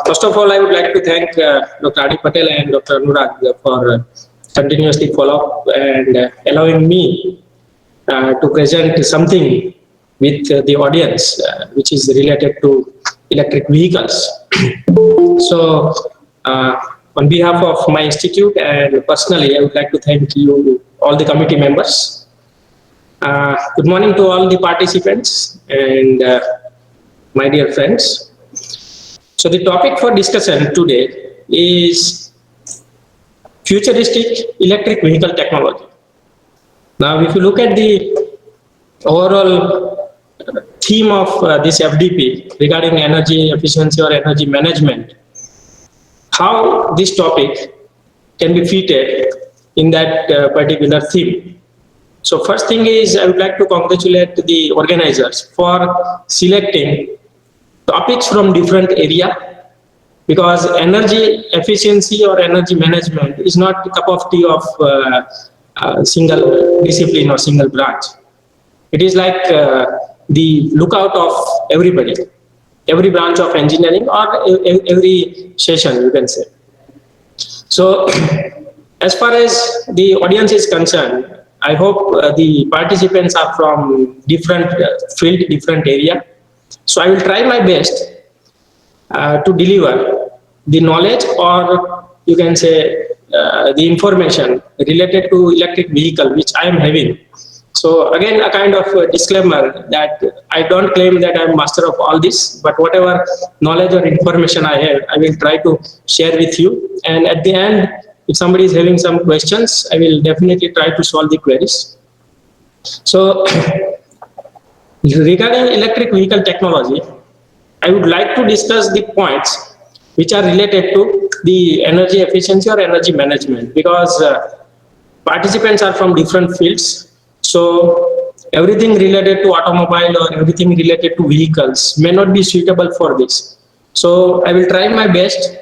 First of all, I would like to thank Dr. ADIT Patel and Dr. Anurag for continuously follow up and allowing me to present something with the audience, which is related to electric vehicles. So, on behalf of my institute and personally, I would like to thank you, all the committee members. Good morning to all the participants and my dear friends. So the topic for discussion today is futuristic electric vehicle technology. Now, if you look at the overall theme of this FDP regarding energy efficiency or energy management, how this topic can be fitted in that particular theme. So first thing is, I would like to congratulate the organizers for selecting topics from different area, because energy efficiency or energy management is not a cup of tea of single discipline or single branch. It is like the lookout of everybody, every branch of engineering or every session, you can say. So as far as the audience is concerned, I hope the participants are from different field, different area. So I will try my best to deliver the knowledge, or you can say the information related to electric vehicle which I am having. So again, a kind of a disclaimer that I don't claim that I am master of all this, but whatever knowledge or information I have, I will try to share with you. And at the end, if somebody is having some questions, I will definitely try to solve the queries. So regarding electric vehicle technology, I would like to discuss the points which are related to the energy efficiency or energy management, because participants are from different fields. So everything related to automobile or everything related to vehicles may not be suitable for this. So I will try my best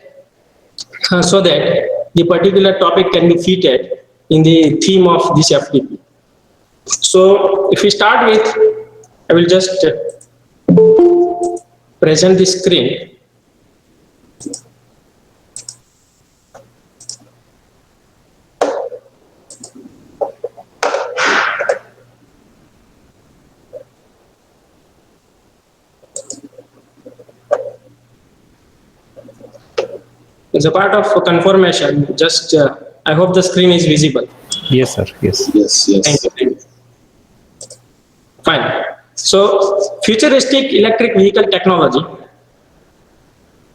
so that the particular topic can be fitted in the theme of this FDP. So if we start with, I will just present the screen. As a part of confirmation, just I hope the screen is visible. Yes, sir. Yes. Yes, yes. Thank you. Thank you. Fine. So, futuristic electric vehicle technology.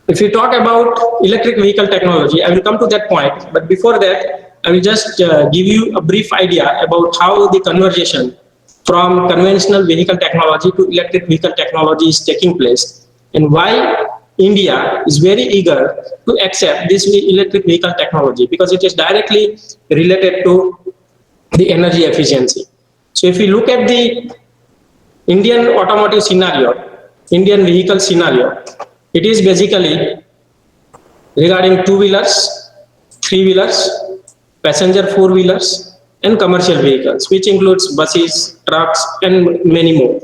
If we talk about electric vehicle technology, I will come to that point. But before that, I will just give you a brief idea about how the conversion from conventional vehicle technology to electric vehicle technology is taking place, and why India is very eager to accept this electric vehicle technology, because it is directly related to the energy efficiency. So if we look at the Indian automotive scenario, Indian vehicle scenario, it is basically regarding two-wheelers, three-wheelers, passenger four-wheelers, and commercial vehicles, which includes buses, trucks, and many more.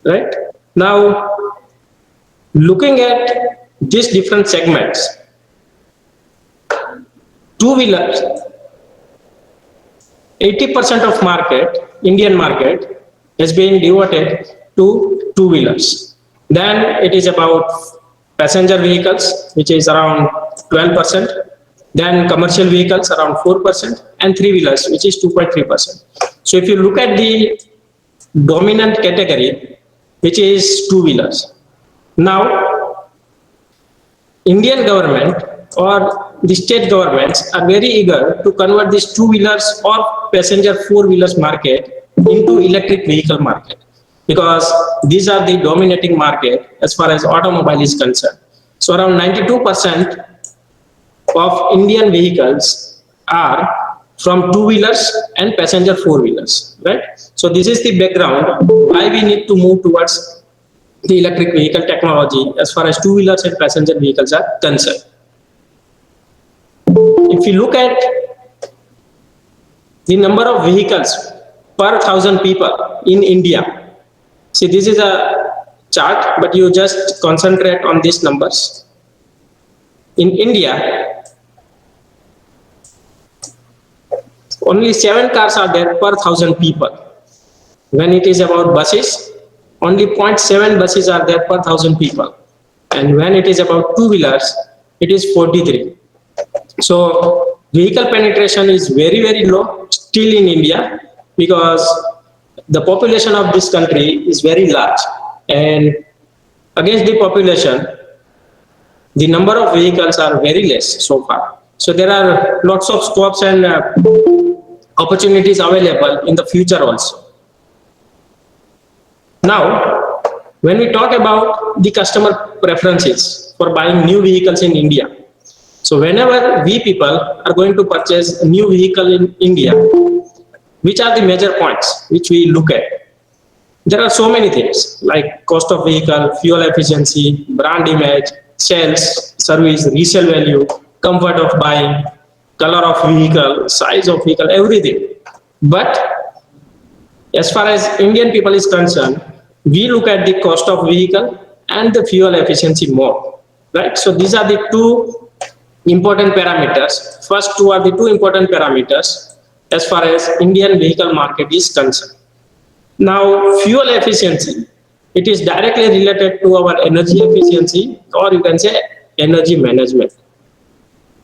Right? Now, looking at these different segments, two-wheelers, 80% of market, Indian market, has been devoted to two-wheelers. Then it is about passenger vehicles, which is around 12%. Then commercial vehicles around 4%, and three-wheelers, which is 2.3%. So if you look at the dominant category, which is two-wheelers. Now, Indian government or the state governments are very eager to convert these two-wheelers or passenger four-wheelers market into electric vehicle market, because these are the dominating market as far as automobile is concerned. So around 92% of Indian vehicles are from two-wheelers and passenger four-wheelers, right? So this is the background why we need to move towards the electric vehicle technology as far as two-wheelers and passenger vehicles are concerned. If you look at the number of vehicles per 1,000 people in India, see, this is a chart, but you just concentrate on these numbers. In India, only 7 cars are there per 1,000 people. When it is about buses, only 0.7 buses are there per 1,000 people. And when it is about two-wheelers, it is 43. So vehicle penetration is very, very low still in India, because the population of this country is very large, and against the population, the number of vehicles are very less so far. So there are lots of scopes and opportunities available in the future also. Now, when we talk about the customer preferences for buying new vehicles in India, so whenever we people are going to purchase a new vehicle in India, which are the major points which we look at? There are so many things like cost of vehicle, fuel efficiency, brand image, sales, service, resale value, comfort of buying, color of vehicle, size of vehicle, everything. But as far as Indian people is concerned, we look at the cost of vehicle and the fuel efficiency more, right? So these are the two important parameters. First two are the two important parameters as far as Indian vehicle market is concerned. Now, fuel efficiency, it is directly related to our energy efficiency, or you can say energy management.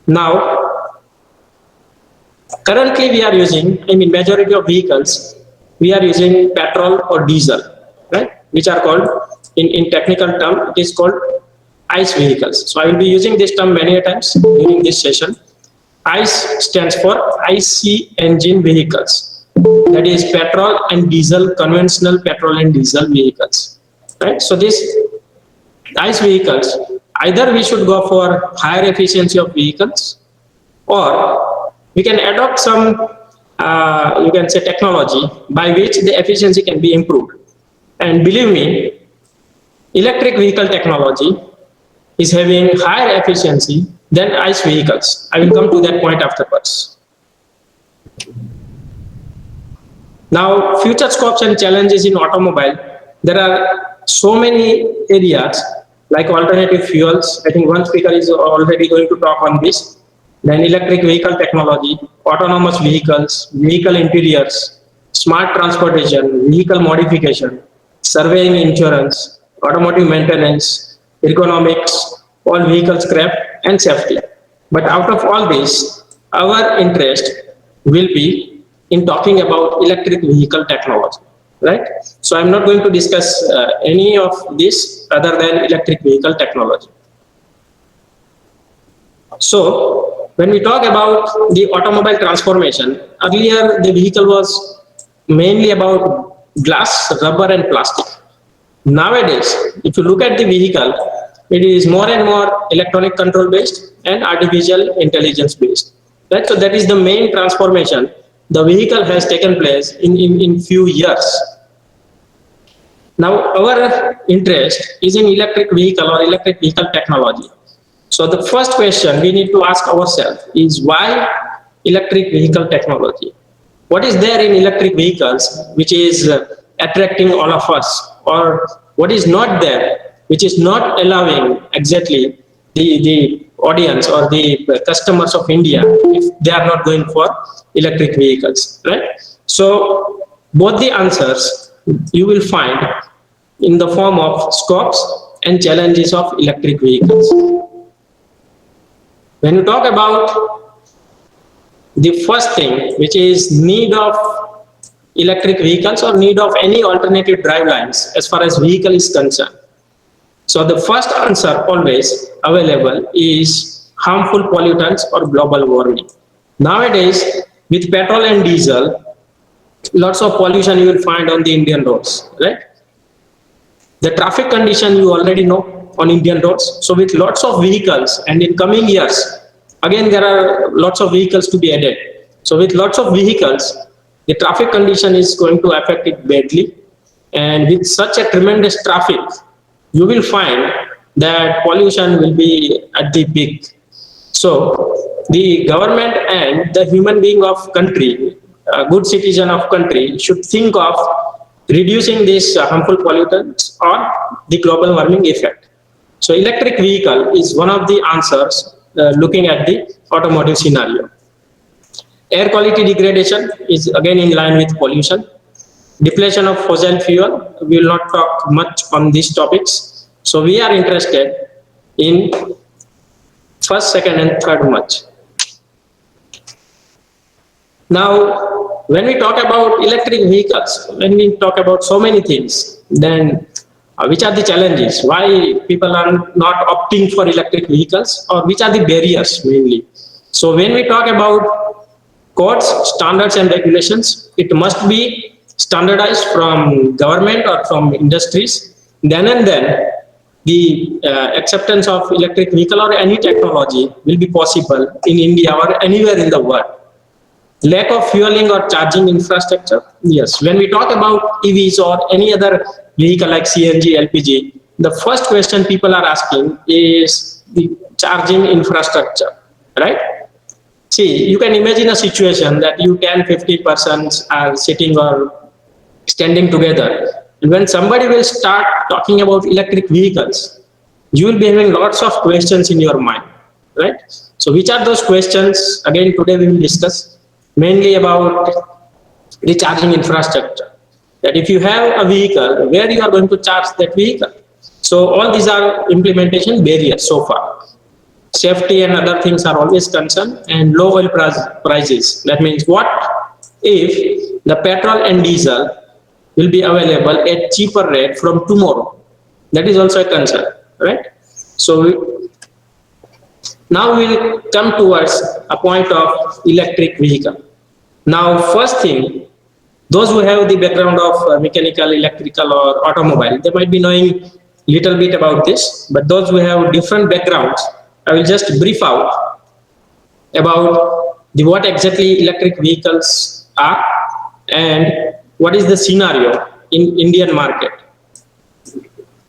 Now, currently we are using, majority of vehicles, we are using petrol or diesel, right? Which are called, in technical term, it is called ICE vehicles. So I will be using this term many times during this session. ICE stands for IC engine vehicles. That is petrol and diesel, conventional petrol and diesel vehicles, right? So these ICE vehicles, either we should go for higher efficiency of vehicles, or we can adopt some, you can say, technology by which the efficiency can be improved. And believe me, electric vehicle technology is having higher efficiency than ICE vehicles. I will come to that point afterwards. Now, future scopes and challenges in automobile. There are so many areas like alternative fuels. I think one speaker is already going to talk on this. Then electric vehicle technology, autonomous vehicles, vehicle interiors, smart transportation, vehicle modification, surveying, insurance, automotive maintenance, ergonomics, all vehicle scrap and safety. But out of all this, our interest will be in talking about electric vehicle technology, right? So I'm not going to discuss any of this other than electric vehicle technology. So when we talk about the automobile transformation, earlier the vehicle was mainly about glass, rubber and plastic. Nowadays, if you look at the vehicle, it is more and more electronic control based and artificial intelligence based, right? So that is the main transformation the vehicle has taken place in few years. Now our interest is in electric vehicle or electric vehicle technology. So the first question we need to ask ourselves is, why electric vehicle technology? What is there in electric vehicles which is attracting all of us, or what is not there which is not allowing exactly the audience or the customers of India if they are not going for electric vehicles, right? So both the answers you will find in the form of scopes and challenges of electric vehicles. When you talk about the first thing, which is need of electric vehicles or need of any alternative drive lines as far as vehicle is concerned. So the first answer always available is harmful pollutants or global warming. Nowadays, with petrol and diesel, lots of pollution you will find on the Indian roads, right? The traffic condition you already know on Indian roads. So with lots of vehicles, and in coming years, again there are lots of vehicles to be added. So with lots of vehicles, the traffic condition is going to affect it badly. And with such a tremendous traffic, you will find that pollution will be at the peak. So the government and the human being of country, a good citizen of country, should think of reducing these harmful pollutants or the global warming effect. So electric vehicle is one of the answers looking at the automotive scenario. Air quality degradation is again in line with pollution. Depletion of fossil fuel, we will not talk much on these topics. So we are interested in first, second and third much. Now, when we talk about electric vehicles, when we talk about so many things, then which are the challenges? Why people are not opting for electric vehicles, or which are the barriers mainly? So when we talk about codes, standards and regulations, it must be standardized from government or from industries. Then and then, the acceptance of electric vehicle or any technology will be possible in India or anywhere in the world. Lack of fueling or charging infrastructure. Yes, when we talk about EVs or any other vehicle like CNG, LPG, the first question people are asking is the charging infrastructure, right? See, you can imagine a situation that you 10-50 persons are sitting or standing together. And when somebody will start talking about electric vehicles, you will be having lots of questions in your mind, right? So which are those questions? Again, today we will discuss mainly about the charging infrastructure. That if you have a vehicle, where you are going to charge that vehicle? So all these are implementation barriers so far. Safety and other things are always concerned, and low oil prices. That means what if the petrol and diesel will be available at cheaper rate from tomorrow? That is also a concern, right? So now we will come towards a point of electric vehicle. Now, first thing, those who have the background of mechanical, electrical or automobile, they might be knowing little bit about this, but those who have different backgrounds, I will just brief out about what exactly electric vehicles are and what is the scenario in Indian market.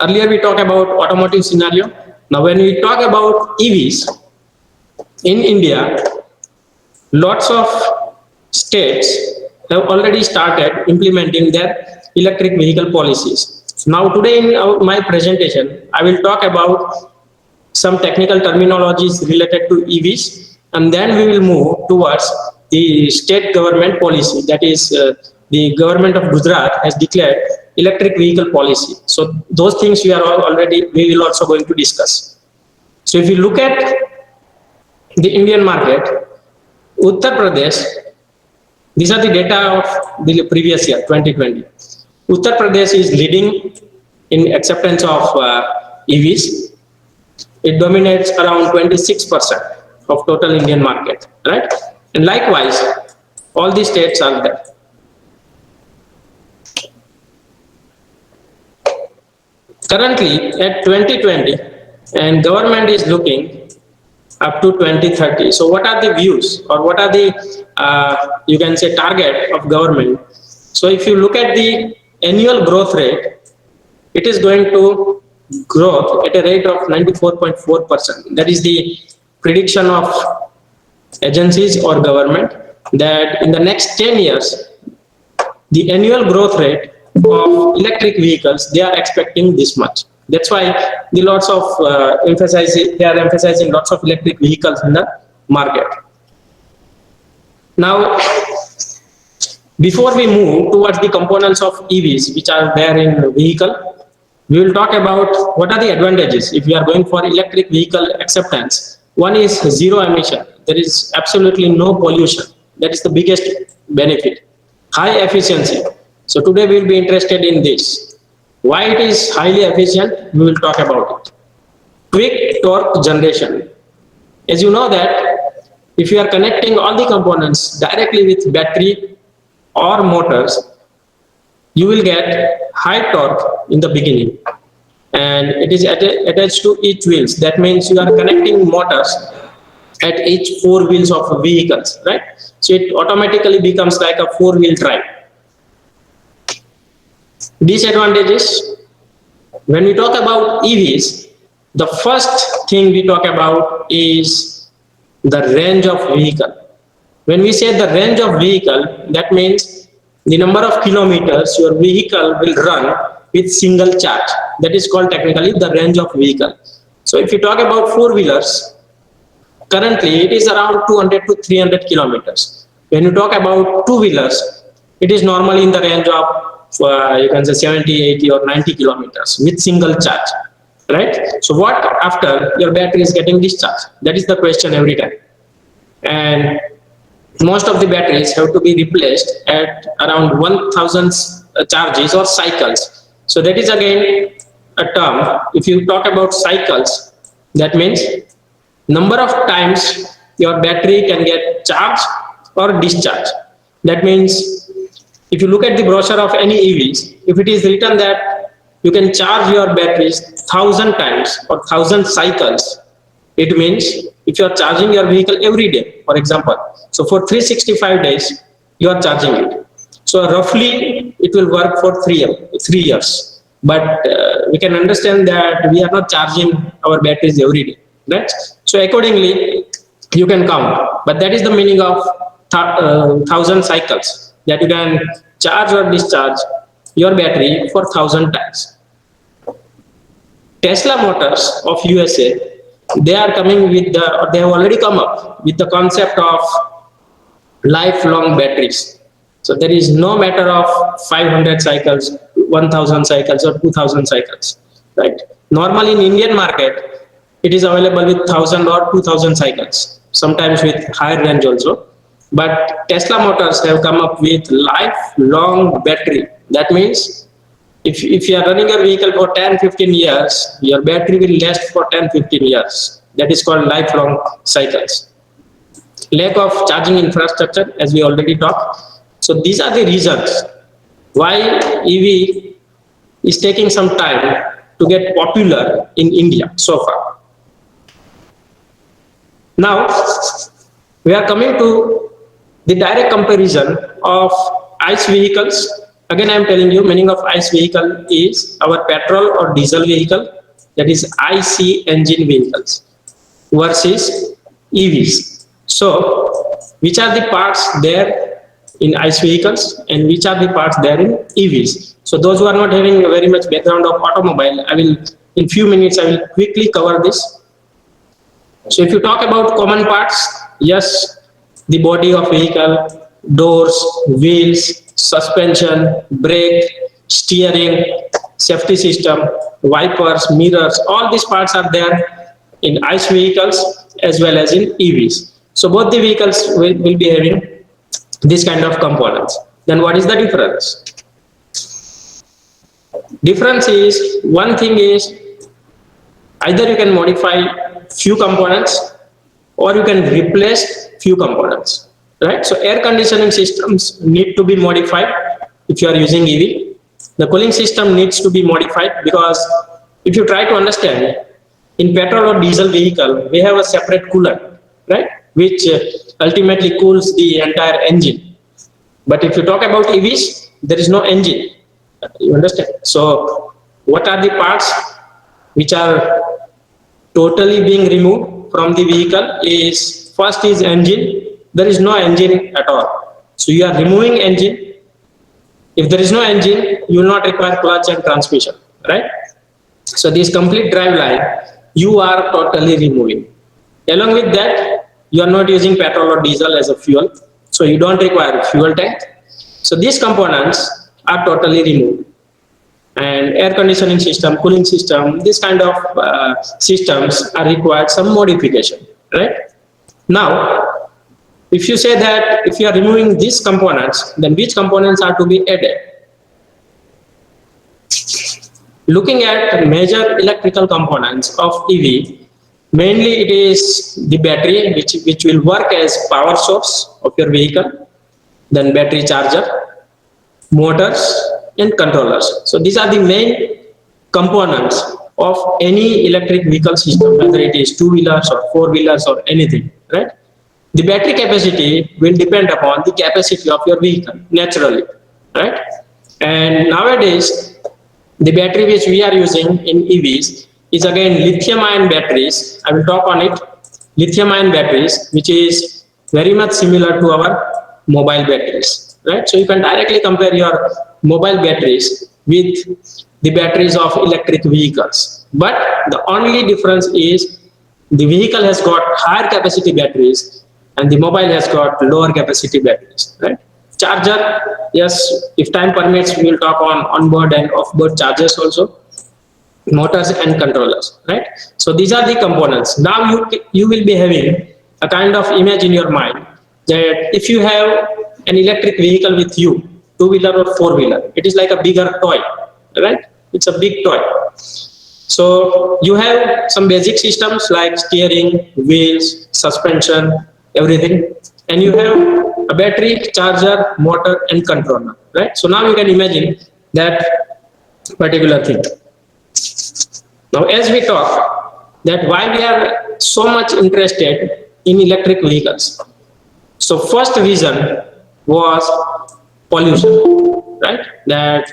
Earlier we talked about automotive scenario. Now when we talk about EVs, in India, lots of states have already started implementing their electric vehicle policies. Now today in my presentation, I will talk about some technical terminologies related to EVs, and then we will move towards the state government policy. That is, the government of Gujarat has declared electric vehicle policy. So those things we will also going to discuss. So if you look at the Indian market, Uttar Pradesh, these are the data of the previous year, 2020. Uttar Pradesh is leading in acceptance of EVs. It dominates around 26% of total Indian market, right? And likewise, all the states are there. Currently at 2020, and government is looking up to 2030. So what are the views, or what are the, you can say, target of government? So if you look at the annual growth rate, it is going to grow at a rate of 94.4%. That is the prediction of agencies or government, that in the next 10 years, the annual growth rate of electric vehicles, they are expecting this much. That's why they are emphasizing lots of electric vehicles in the market. Now, before we move towards the components of EVs which are there in the vehicle, we will talk about what are the advantages if we are going for electric vehicle acceptance. One is zero emission. There is absolutely no pollution. That is the biggest benefit. High efficiency. So today we will be interested in this. Why it is highly efficient, we will talk about it. Quick torque generation. As you know that if you are connecting all the components directly with battery or motors, you will get high torque in the beginning, and it is attached to each wheels. That means you are connecting motors at each four wheels of vehicles, right? So it automatically becomes like a four-wheel drive. Disadvantages, when we talk about EVs, the first thing we talk about is the range of vehicle. When we say the range of vehicle, that means the number of kilometers your vehicle will run with single charge. That is called technically the range of vehicle. So if you talk about four-wheelers, currently it is around 200 to 300 kilometers. When you talk about two-wheelers, it is normally in the range of you can say 70, 80 or 90 kilometers with single charge, right? So what after your battery is getting discharged? That is the question every time. And most of the batteries have to be replaced at around 1000 charges or cycles. So that is again a term. If you talk about cycles, that means number of times your battery can get charged or discharged. That means if you look at the brochure of any EVs, if it is written that you can charge your batteries 1000 times or 1000 cycles, it means if you are charging your vehicle every day, for example, so for 365 days, you are charging it. So roughly it will work for 3 years. But we can understand that we are not charging our batteries every day, right? So accordingly, you can count. But that is the meaning of 1000 cycles, that you can charge or discharge your battery for 1000 times. Tesla Motors of USA, they are coming with they have already come up with the concept of lifelong batteries. So there is no matter of 500 cycles, 1000 cycles or 2000 cycles, right? Normally in Indian market, it is available with 1000 or 2000 cycles, sometimes with higher range also. But Tesla Motors have come up with lifelong battery. That means if you are running a vehicle for 10-15 years, your battery will last for 10-15 years. That is called lifelong cycles. Lack of charging infrastructure, as we already talked. So these are the reasons why EV is taking some time to get popular in India so far. Now, we are coming to the direct comparison of ICE vehicles. Again, I am telling you, meaning of ICE vehicle is our petrol or diesel vehicle, that is IC engine vehicles, versus EVs. So, which are the parts there in ICE vehicles and which are the parts there in EVs? So, those who are not having very much background of automobile, I will, in few minutes, I will quickly cover this. So, if you talk about common parts, yes, the body of vehicle, doors, wheels, suspension, brake, steering, safety system, wipers, mirrors, all these parts are there in ICE vehicles as well as in EVs. So both the vehicles will be having this kind of components. Then what is the difference? Difference is, one thing is either you can modify few components or you can replace few components, right? So air conditioning systems need to be modified if you are using EV. The cooling system needs to be modified, because if you try to understand, in petrol or diesel vehicle, we have a separate cooler, right? Which ultimately cools the entire engine. But if you talk about EVs, there is no engine, you understand? So what are the parts which are totally being removed from the vehicle is, first is engine. There is no engine at all. So you are removing engine. If there is no engine, you will not require clutch and transmission, right? So this complete drive line, you are totally removing. Along with that, you are not using petrol or diesel as a fuel. So you don't require a fuel tank. So these components are totally removed. And air conditioning system, cooling system, this kind of systems are required some modification, right? Now, if you say that if you are removing these components, then which components are to be added? Looking at major electrical components of EV, mainly it is the battery, which will work as power source of your vehicle, then battery charger, motors, and controllers. So these are the main components of any electric vehicle system, whether it is two-wheelers or four-wheelers or anything, right? The battery capacity will depend upon the capacity of your vehicle, naturally, right? And nowadays, the battery which we are using in EVs is again lithium-ion batteries. I will talk on it. Lithium-ion batteries, which is very much similar to our mobile batteries, right? So you can directly compare your mobile batteries with the batteries of electric vehicles. But the only difference is the vehicle has got higher capacity batteries and the mobile has got lower capacity batteries, right? Charger, yes, if time permits, we will talk on onboard and off-board chargers also, motors and controllers, right? So these are the components. Now you will be having a kind of image in your mind that if you have an electric vehicle with you, two-wheeler or four-wheeler, it is like a bigger toy, right? It's a big toy. So you have some basic systems like steering, wheels, suspension, everything, and you have a battery, charger, motor, and controller, right? So now you can imagine that particular thing. Now, as we talk, that why we are so much interested in electric vehicles. So first reason was pollution, right? That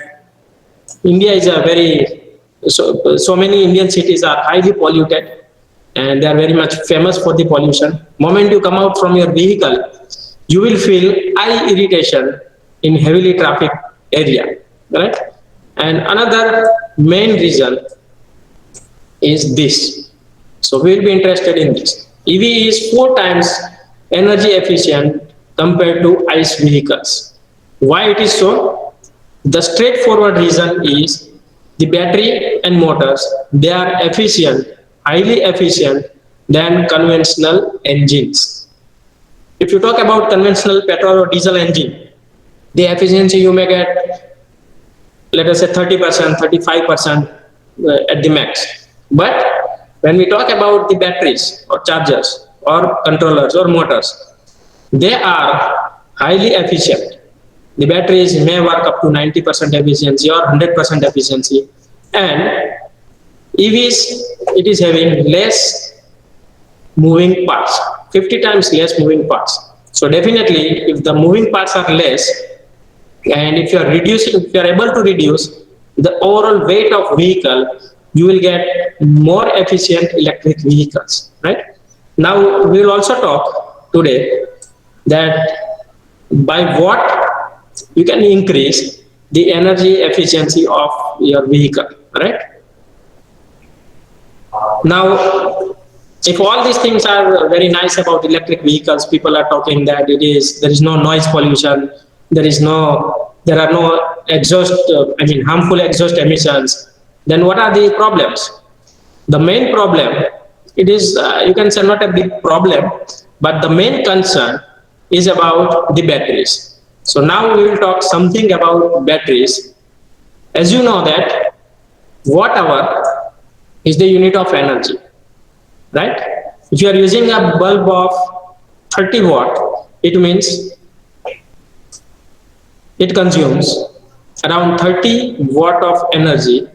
India is a very, so many Indian cities are highly polluted and they are very much famous for the pollution. Moment you come out from your vehicle, you will feel eye irritation in heavily traffic area, right? And another main reason is this. So we will be interested in this. EV is 4 times energy efficient compared to ICE vehicles. Why it is so? The straightforward reason is the battery and motors, they are efficient, highly efficient than conventional engines. If you talk about conventional petrol or diesel engine, the efficiency you may get, let us say 30%, 35% at the max. But when we talk about the batteries or chargers or controllers or motors, they are highly efficient. The batteries may work up to 90% efficiency or 100% efficiency, and EVs, it is having less moving parts, 50 times less moving parts. So definitely, if the moving parts are less, and if you are reducing, if you are able to reduce the overall weight of vehicle, you will get more efficient electric vehicles, right? Now we will also talk today that by what you can increase the energy efficiency of your vehicle, right? Now, if all these things are very nice about electric vehicles, people are talking that there is no noise pollution, there are no exhaust, harmful exhaust emissions, then what are the problems? The main problem, it is, you can say not a big problem, but the main concern is about the batteries. So now we will talk something about batteries. As you know that watt hour is the unit of energy, right? If you are using a bulb of 30 watt, it means it consumes around 30 watt of energy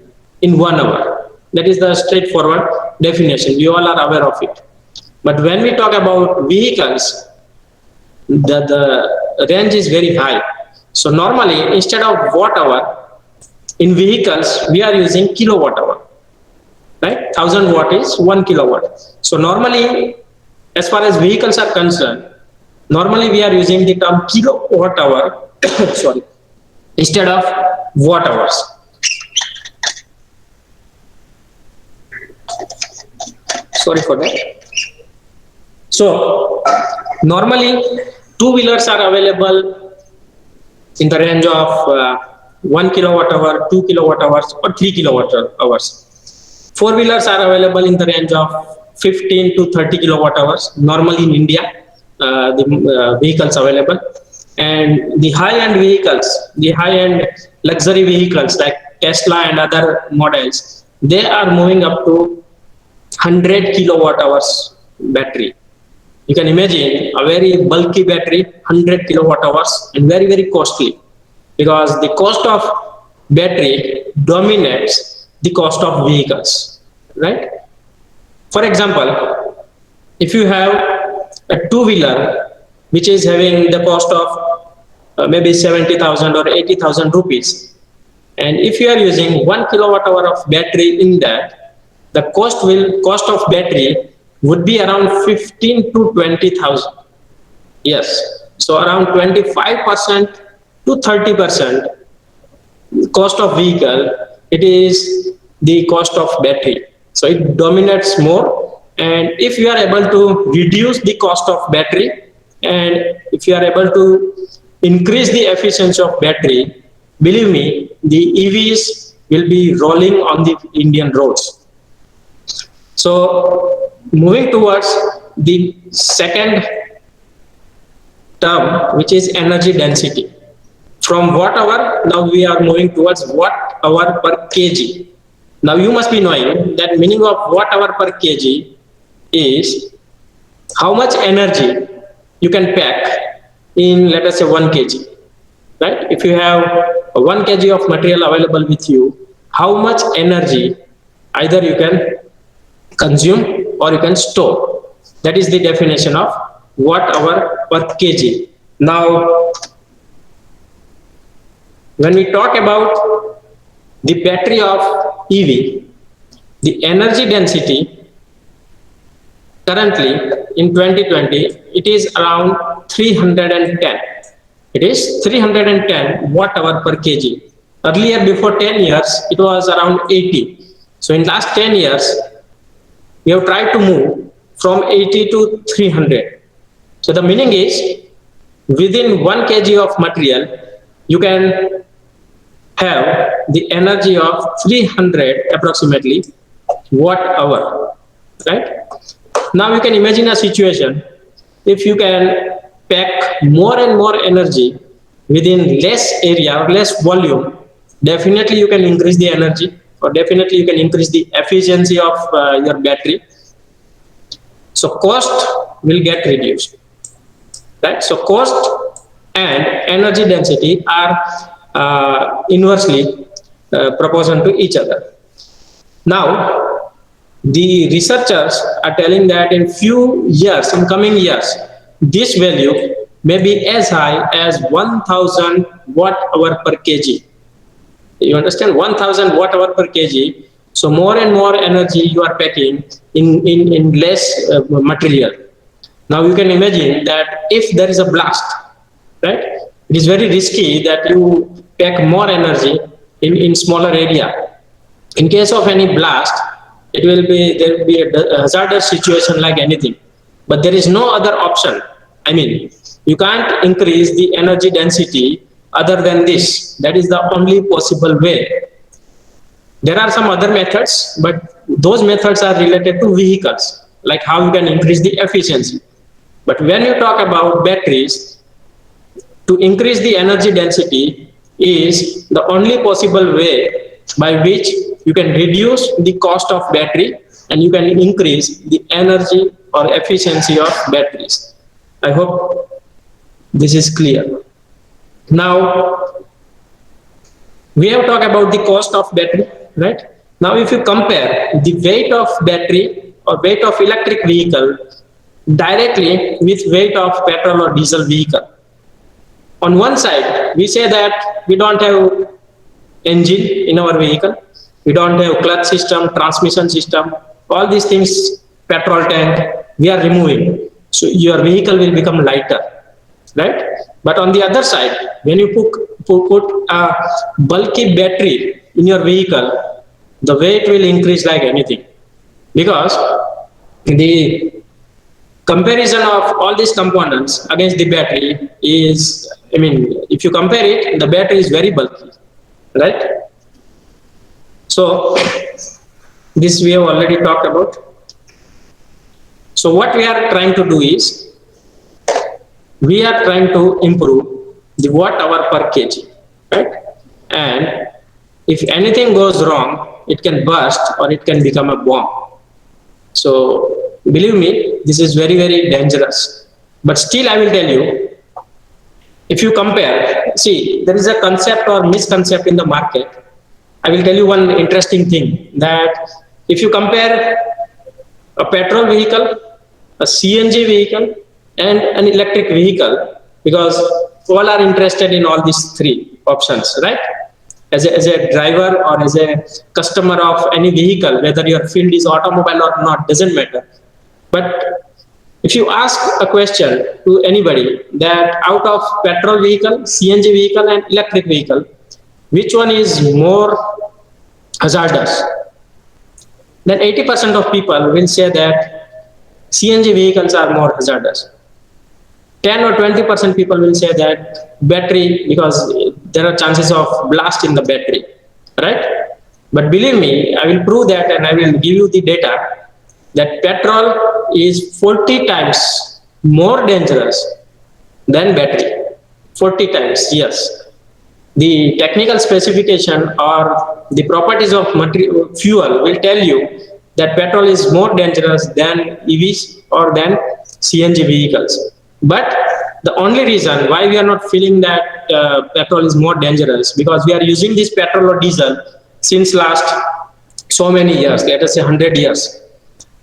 in 1 hour. That is the straightforward definition. You all are aware of it. But when we talk about vehicles, the range is very high. So normally, instead of watt hour, in vehicles, we are using kilowatt hour. Right? 1000 watt is 1 kilowatt. So normally, as far as vehicles are concerned, normally we are using the term kilowatt hour sorry, instead of watt hours. Sorry for that. So normally two-wheelers are available in the range of 1 kilowatt hour, 2 kilowatt hours, or 3 kilowatt hours. Four-wheelers are available in the range of 15 to 30 kilowatt hours. Normally in India, the vehicles available. And the high-end vehicles, the high-end luxury vehicles like Tesla and other models, they are moving up to 100 kilowatt hours battery. You can imagine a very bulky battery, 100 kilowatt hours, and very, very costly, because the cost of battery dominates the cost of vehicles, right? For example, if you have a two-wheeler which is having the cost of maybe 70,000 or 80,000 rupees, and if you are using 1 kilowatt hour of battery in that, the cost of battery would be around 15 to 20,000. Yes, so around 25% to 30% cost of vehicle, it is the cost of battery. So it dominates more, And if you are able to reduce the cost of battery, and if you are able to increase the efficiency of battery, believe me, the EVs will be rolling on the Indian roads. So moving towards the second term, which is energy density. From watt hour, now we are moving towards watt hour per kg. Now you must be knowing that meaning of watt hour per kg is how much energy you can pack in, let us say, 1 kg. Right? If you have 1 kg of material available with you, how much energy either you can consume or you can store. That is the definition of watt hour per kg. Now, when we talk about the battery of EV, the energy density currently in 2020, it is around 310. It is 310 watt hour per kg. Earlier, before 10 years, it was around 80. So in last 10 years, we have tried to move from 80 to 300. So the meaning is, within 1 kg of material, you can have the energy of 300 approximately watt hour, right? Now you can imagine a situation, if you can pack more and more energy within less area or less volume, definitely you can increase the energy, or definitely you can increase the efficiency of your battery. So cost will get reduced, right? So cost and energy density are inversely proportional to each other. Now, the researchers are telling that in few years, in coming years, this value may be as high as 1000 watt hour per kg. You understand? 1000 watt hour per kg. So more and more energy you are packing in less material. Now you can imagine that if there is a blast, right? It is very risky that you pack more energy in smaller area. In case of any blast, there will be a hazardous situation like anything. But there is no other option. I mean, you can't increase the energy density other than this. That is the only possible way. There are some other methods, but those methods are related to vehicles, like how you can increase the efficiency. But when you talk about batteries, to increase the energy density is the only possible way by which you can reduce the cost of battery and you can increase the energy or efficiency of batteries. I hope this is clear. Now, we have talked about the cost of battery, right? Now, if you compare the weight of battery or weight of electric vehicle directly with weight of petrol or diesel vehicle, on one side, we say that we don't have engine in our vehicle, we don't have clutch system, transmission system, all these things, petrol tank, we are removing. So your vehicle will become lighter, right? But on the other side, when you put a bulky battery in your vehicle, the weight will increase like anything. Because the comparison of all these components against the battery is, I mean, if you compare it, the battery is very bulky, right? So this we have already talked about. So what we are trying to do is, we are trying to improve the watt hour per kg, right? And if anything goes wrong, it can burst or it can become a bomb. So believe me, this is very, very dangerous. But still I will tell you, if you compare, see, there is a concept or misconcept in the market. I will tell you one interesting thing, that if you compare a petrol vehicle, a CNG vehicle, and an electric vehicle, because all are interested in all these three options, right? As a driver or as a customer of any vehicle, whether your field is automobile or not, doesn't matter. But if you ask a question to anybody that out of petrol vehicle, CNG vehicle, and electric vehicle, which one is more hazardous, then 80% of people will say that CNG vehicles are more hazardous. 10 or 20% people will say that battery, because there are chances of blast in the battery, right? But believe me, I will prove that, and I will give you the data that petrol is 40 times more dangerous than battery. 40 times, yes. The technical specification or the properties of material, fuel will tell you that petrol is more dangerous than EVs or than CNG vehicles. But the only reason why we are not feeling that petrol is more dangerous, because we are using this petrol or diesel since last so many years, let us say 100 years.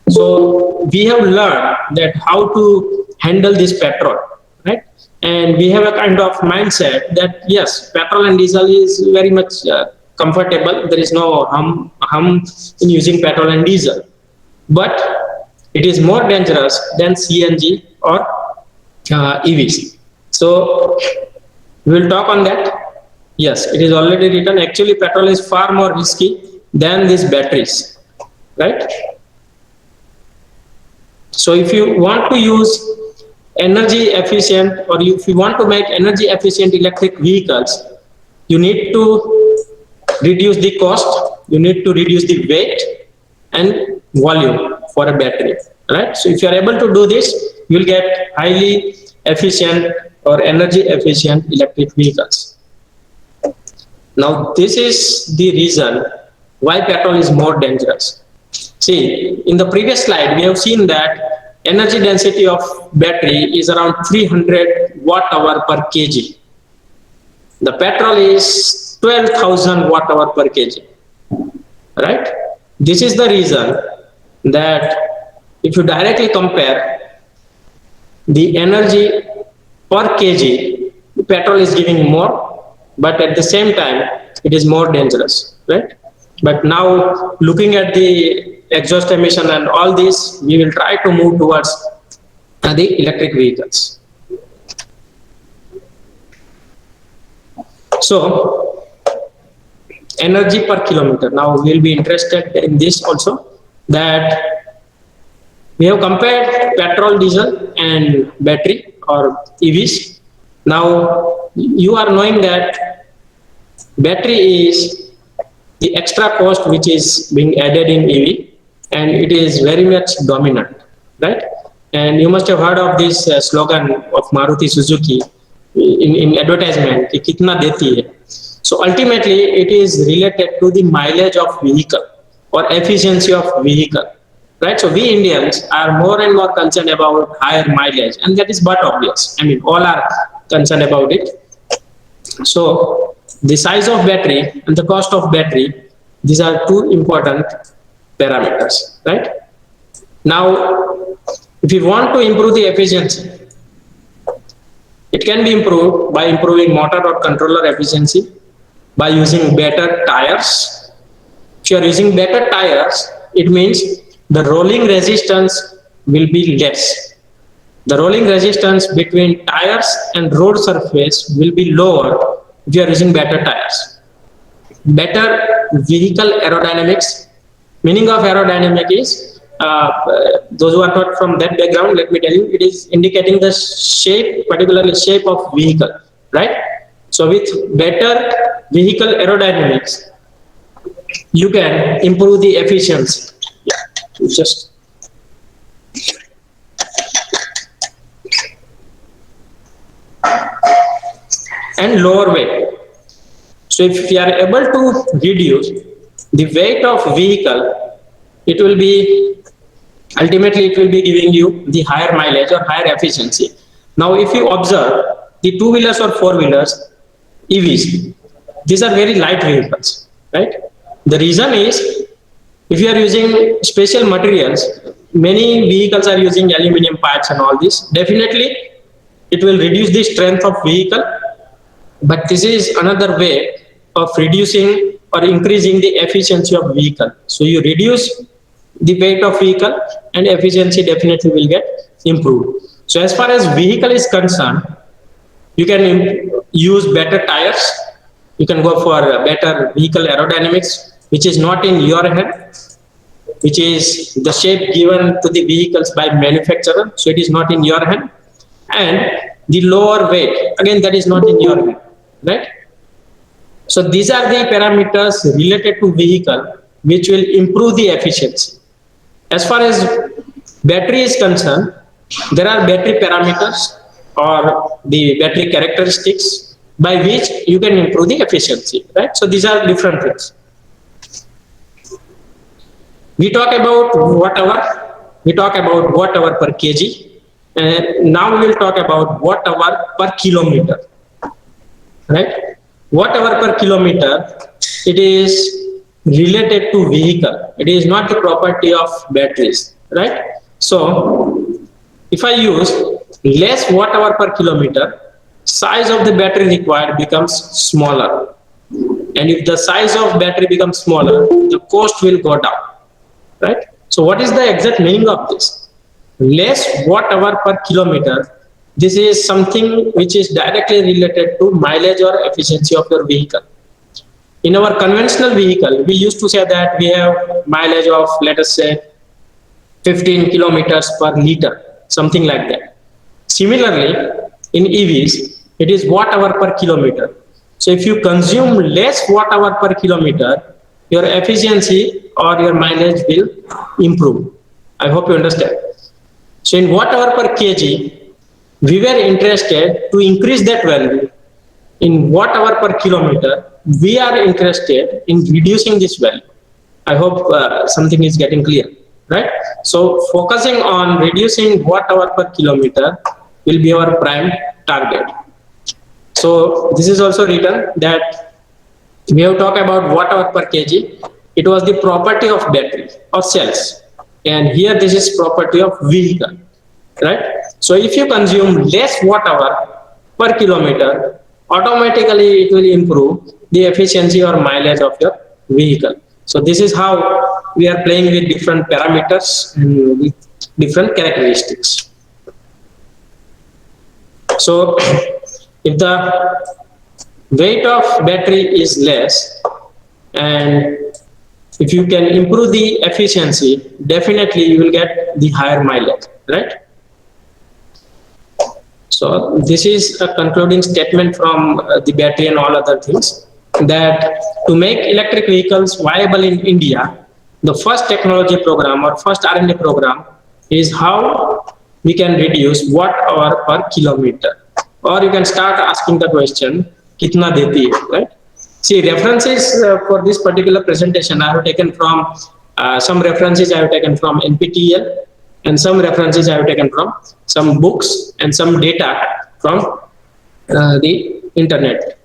So we have learned that how to handle this petrol, right? And we have a kind of mindset that yes, petrol and diesel is very much comfortable. There is no harm in using petrol and diesel, but it is more dangerous than CNG or EVs. So we will talk on that. Yes, it is already written. Actually, petrol is far more risky than these batteries, right? So if you want to use energy efficient, or if you want to make energy efficient electric vehicles, you need to reduce the cost, you need to reduce the weight and volume for a battery, right? So if you are able to do this, you will get highly efficient or energy efficient electric vehicles. Now this is the reason why petrol is more dangerous. See, in the previous slide, we have seen that energy density of battery is around 300 watt hour per kg. The petrol is 12,000 watt hour per kg, right? This is the reason that if you directly compare the energy per kg, the petrol is giving more, but at the same time, it is more dangerous, right? But now looking at the exhaust emission and all this, we will try to move towards the electric vehicles. So energy per kilometer. Now we will be interested in this also, that we have compared petrol, diesel and battery or EVs. Now you are knowing that battery is the extra cost which is being added in EV, and it is very much dominant, right? And you must have heard of this slogan of Maruti Suzuki in advertisement, ki kitna deti hai. So ultimately it is related to the mileage of vehicle or efficiency of vehicle, right? So we Indians are more and more concerned about higher mileage, and that is but obvious. I mean, all are concerned about it. So the size of battery and the cost of battery, these are two important parameters, right? Now, if you want to improve the efficiency, it can be improved by improving motor or controller efficiency, by using better tires. If you are using better tires, it means the rolling resistance will be less. The rolling resistance between tires and road surface will be lower if you are using better tires. Better vehicle aerodynamics. Meaning of aerodynamic is, those who are not from that background, let me tell you, it is indicating the shape, particularly shape of vehicle, right? So with better vehicle aerodynamics, you can improve the efficiency. Yeah, just and lower weight. So if you are able to reduce the weight of vehicle, it will be ultimately it will be giving you the higher mileage or higher efficiency. Now if you observe the two-wheelers or four-wheelers, EVs, these are very light vehicles, right? The reason is, if you are using special materials, many vehicles are using aluminum pipes and all this, definitely it will reduce the strength of vehicle, but this is another way of reducing or increasing the efficiency of vehicle. So you reduce the weight of vehicle and efficiency definitely will get improved. So as far as vehicle is concerned, you can use better tires, you can go for better vehicle aerodynamics, which is not in your hand. which is the shape given to the vehicles by manufacturer, so it is not in your hand, and the lower weight, again that is not in your hand, right? So these are the parameters related to vehicle which will improve the efficiency. As far as battery is concerned, there are battery parameters or the battery characteristics by which you can improve the efficiency, right? So these are different things. We talk about watt hour per kg, and now we will talk about watt hour per kilometer, right? Watt hour per kilometer, it is related to vehicle. It is not the property of batteries, right? So if I use less watt hour per kilometer, size of the battery required becomes smaller. And if the size of battery becomes smaller, the cost will go down, right? So what is the exact meaning of this? Less watt hour per kilometer, this is something which is directly related to mileage or efficiency of your vehicle. In our conventional vehicle, we used to say that we have mileage of, let us say, 15 kilometers per liter, something like that. Similarly, in EVs, it is watt hour per kilometer. So if you consume less watt hour per kilometer, your efficiency or your mileage will improve. I hope you understand. So in watt hour per kg, we were interested to increase that value. In watt hour per kilometer, we are interested in reducing this value. I hope something is getting clear, right? So focusing on reducing watt hour per kilometer will be our prime target. So this is also written that we have talked about watt hour per kg. It was the property of battery or cells, and here this is property of vehicle, right? So if you consume less watt hour per kilometer, automatically it will improve the efficiency or mileage of your vehicle. So this is how we are playing with different parameters and with different characteristics. So if the weight of battery is less and if you can improve the efficiency, definitely you will get the higher mileage, right? So this is a concluding statement from the battery and all other things, that to make electric vehicles viable in India, the first technology program or first R&D program is how we can reduce watt hour per kilometer. Or you can start asking the question, kitna deti hai, right? See, references for this particular presentation I have taken from some references I have taken from NPTEL, and some references I have taken from some books and some data from the internet,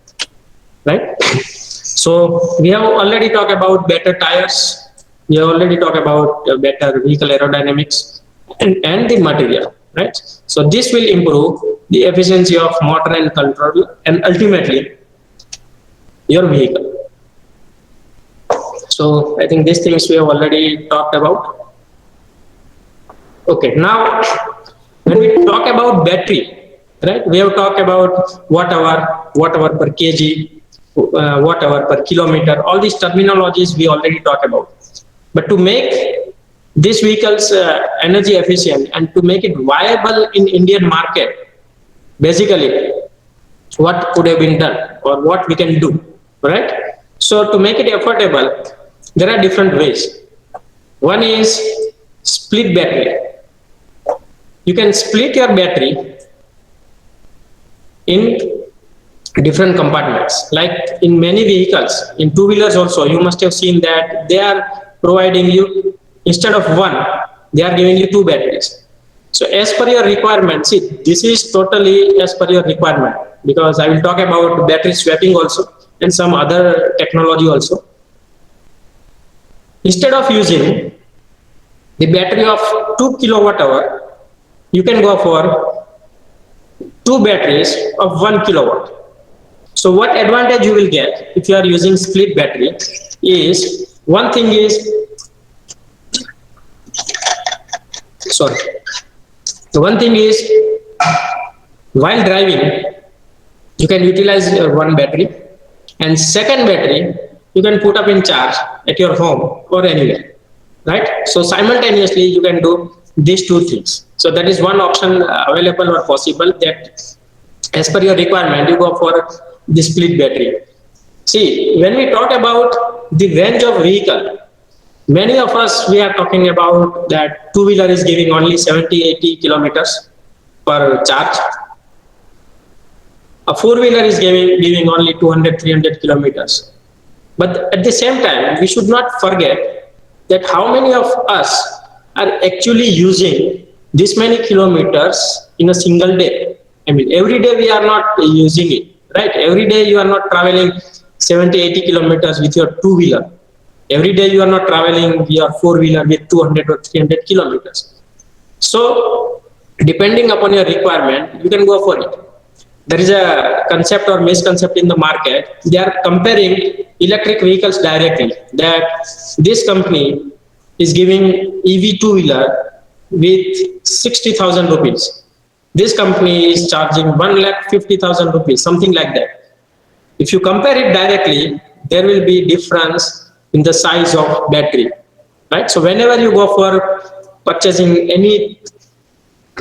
right? So we have already talked about better tires, we have already talked about better vehicle aerodynamics and the material, right? So this will improve the efficiency of motor and control and ultimately your vehicle. So I think these things we have already talked about. Okay, now when we talk about battery, right, we have talked about watt hour per kg, watt hour per kilometer, all these terminologies we already talked about. But to make these vehicles energy efficient and to make it viable in Indian market, basically what could have been done or what we can do, right? So to make it affordable, there are different ways. One is split battery. You can split your battery in different compartments. Like in many vehicles, in two-wheelers also, you must have seen that they are providing you, instead of one, they are giving you two batteries. So as per your requirement, see, this is totally as per your requirement, because I will talk about battery swapping also and some other technology also. Instead of using the battery of 2 kilowatt hour, you can go for two batteries of 1 kilowatt. So what advantage you will get if you are using split battery is, one thing is, while driving, you can utilize one battery, and second battery you can put up in charge at your home or anywhere, right? So simultaneously you can do these two things. So that is one option available or possible, that as per your requirement you go for the split battery. See, when we talk about the range of vehicle, many of us we are talking about that two wheeler is giving only 70-80 kilometers per charge. A four wheeler is giving only 200-300 kilometers. But at the same time, we should not forget that how many of us are actually using this many kilometers in a single day. I mean, every day we are not using it, right? Every day you are not traveling 70-80 kilometers with your two wheeler. Every day you are not traveling your four wheeler with 200 or 300 kilometers. So depending upon your requirement, you can go for it. There is a concept or misconcept in the market. They are comparing electric vehicles directly, that this company is giving EV two-wheeler with 60,000 rupees. This company is charging 1,50,000 rupees, something like that. If you compare it directly, there will be difference in the size of battery, right? So whenever you go for purchasing any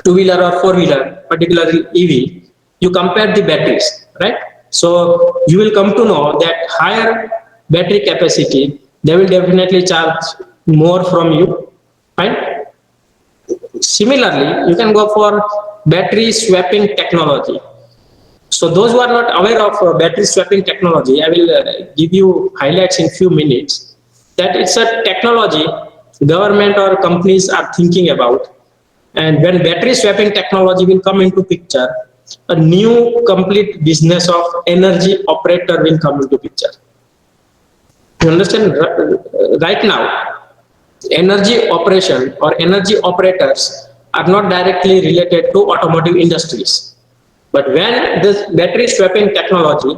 two-wheeler or four-wheeler, particularly EV, you compare the batteries, right? So you will come to know that higher battery capacity, they will definitely charge more from you, right? Similarly, you can go for battery swapping technology. So those who are not aware of battery swapping technology, I will give you highlights in few minutes. That it's a technology government or companies are thinking about. And when battery swapping technology will come into picture, a new complete business of energy operator will come into picture. You understand? Right now, energy operation or energy operators are not directly related to automotive industries. But when this battery swapping technology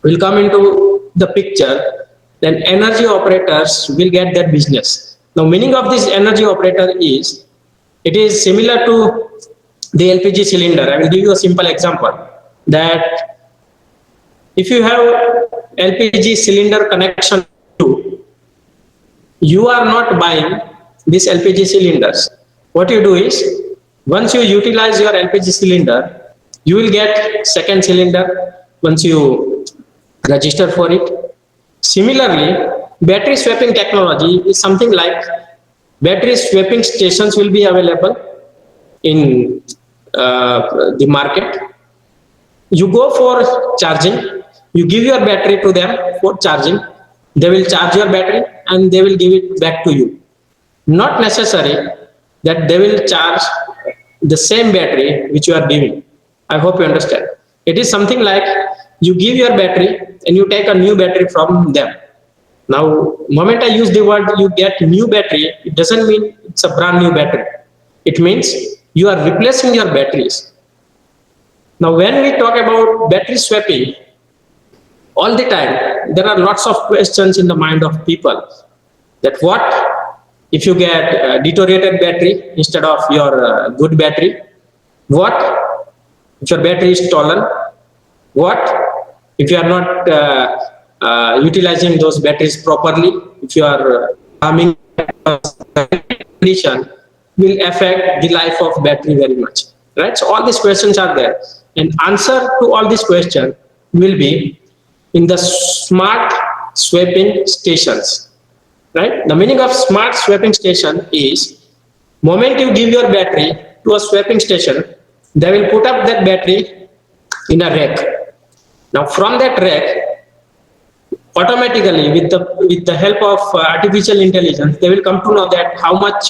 will come into the picture, then energy operators will get their business. Now, meaning of this energy operator is, it is similar to the LPG cylinder. I will give you a simple example, that if you have LPG cylinder connection, you are not buying these LPG cylinders. What you do is, once you utilize your LPG cylinder, you will get second cylinder once you register for it. Similarly, battery swapping technology is something like battery swapping stations will be available in the market. You go for charging, you give your battery to them for charging, they will charge your battery and they will give it back to you. Not necessary that they will charge the same battery which you are giving. I hope you understand. It is something like you give your battery and you take a new battery from them. Now, moment I use the word you get new battery, it doesn't mean it's a brand new battery. It means you are replacing your batteries. Now, when we talk about battery swapping, all the time there are lots of questions in the mind of people, that what if you get a deteriorated battery instead of your good battery? What if your battery is stolen? What if you are not utilizing those batteries properly? If you are harming condition, will affect the life of battery very much, right? So all these questions are there, and answer to all these questions will be in the smart swapping stations, right? The meaning of smart swapping station is, moment you give your battery to a swapping station, they will put up that battery in a rack. Now from that rack, automatically with the help of artificial intelligence, they will come to know that how much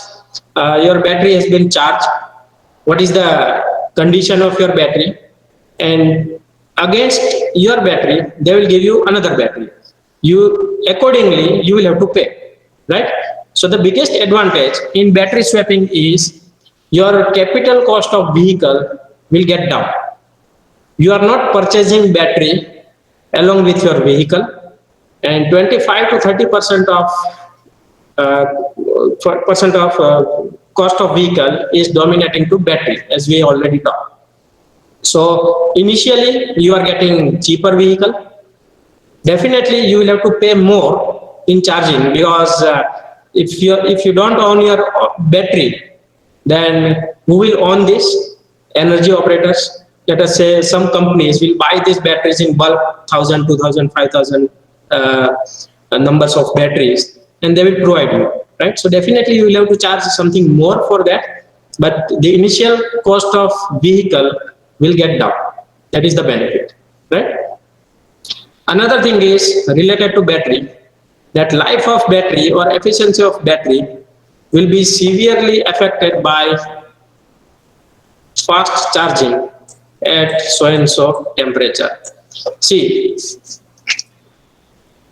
your battery has been charged, what is the condition of your battery, and against your battery they will give you another battery. You accordingly you will have to pay, right? So the biggest advantage in battery swapping is your capital cost of vehicle will get down. You are not purchasing battery along with your vehicle, and 25 to 30% of cost of vehicle is dominating to battery, as we already talked. So initially you are getting cheaper vehicle. Definitely you will have to pay more in charging, because if you don't own your battery, then who will own this? Energy operators. Let us say some companies will buy these batteries in bulk, 1,000, 2,000, 5,000 numbers of batteries, and they will provide you, right? So definitely you will have to charge something more for that, but the initial cost of vehicle will get down. That is the benefit, right? Another thing is related to battery, that life of battery or efficiency of battery will be severely affected by fast charging at so and so temperature. See,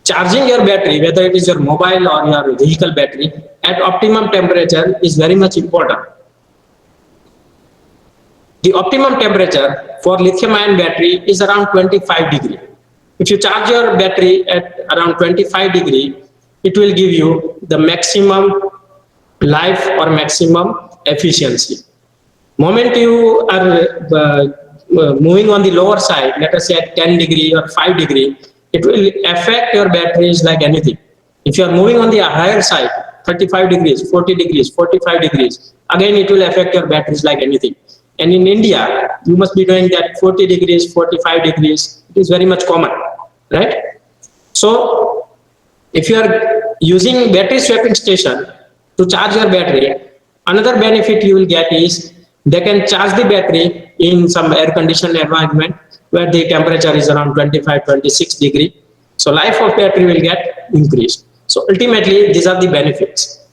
charging your battery, whether it is your mobile or your vehicle battery, at optimum temperature is very much important. The optimum temperature for lithium-ion battery is around 25 degree. If you charge your battery at around 25 degree, it will give you the maximum life or maximum efficiency. Moment you are moving on the lower side, let us say at 10 degree or 5 degree, it will affect your batteries like anything. If you are moving on the higher side, 35 degrees, 40 degrees, 45 degrees, again it will affect your batteries like anything. And in India, you must be doing that 40 degrees, 45 degrees, it is very much common, right? So if you are using battery swapping station to charge your battery, another benefit you will get is they can charge the battery in some air conditioned environment where the temperature is around 25, 26 degree. So life of battery will get increased. So ultimately, these are the benefits.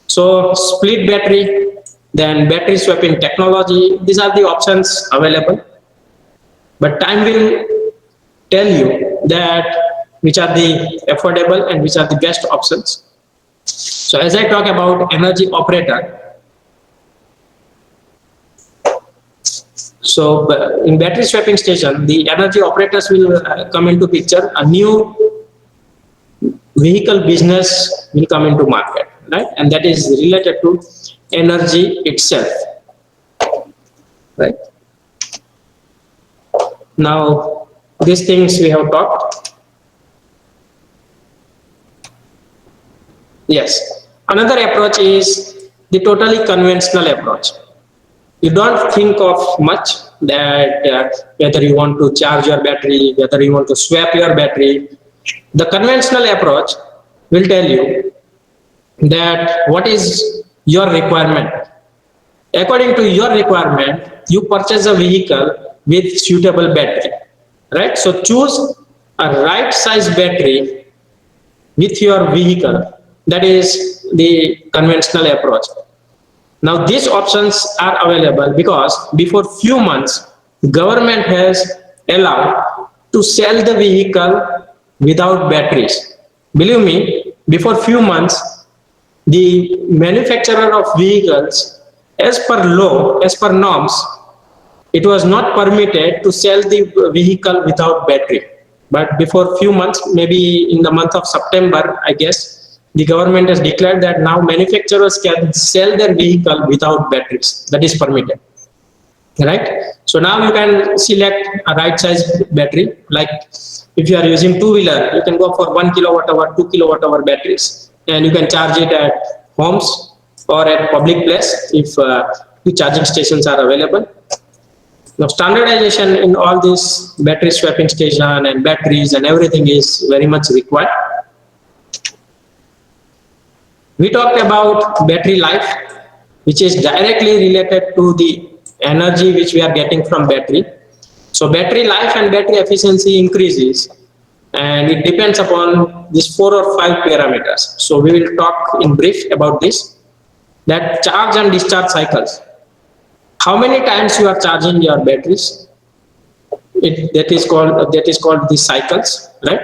So split battery, then battery swapping technology, these are the options available. But time will tell you that which are the affordable and which are the best options. So as I talk about energy operator, so in battery swapping station, the energy operators will come into picture. A new vehicle business will come into market, right? And that is related to energy itself, right? Now, these things we have talked. Yes. Another approach is the totally conventional approach. You don't think of much that whether you want to charge your battery, whether you want to swap your battery. The conventional approach will tell you that what is your requirement. According to your requirement, you purchase a vehicle with suitable battery, right? So choose a right size battery with your vehicle. That is the conventional approach. Now these options are available because before few months, government has allowed to sell the vehicle without batteries. Believe me, before few months, the manufacturer of vehicles, as per law, as per norms, it was not permitted to sell the vehicle without battery. But before few months, maybe in the month of September, I guess, the government has declared that now manufacturers can sell their vehicle without batteries. That is permitted, right? So now you can select a right size battery. Like if you are using two-wheeler, you can go for 1 kilowatt hour, 2 kilowatt hour batteries, and you can charge it at homes or at public place if the charging stations are available. Now standardization in all this battery swapping station and batteries and everything is very much required. We talked about battery life, which is directly related to the energy which we are getting from battery. So battery life and battery efficiency increases, and it depends upon these 4 or 5 parameters. So we will talk in brief about this. That charge and discharge cycles. How many times you are charging your batteries? That is called the cycles, right?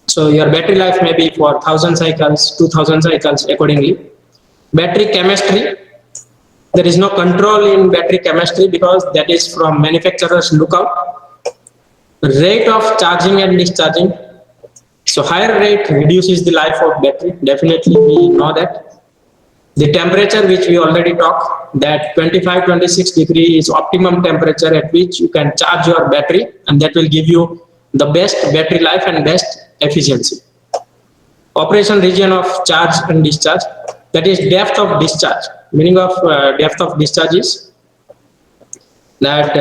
So your battery life may be for 1,000 cycles, 2,000 cycles accordingly. Battery chemistry, there is no control in battery chemistry because that is from manufacturer's lookout. Rate of charging and discharging. So higher rate reduces the life of battery. Definitely we know that. The temperature which we already talked, that 25-26 degree is optimum temperature at which you can charge your battery, and that will give you the best battery life and best efficiency. operation region of charge and discharge, that is depth of discharge. Meaning of depth of discharge is that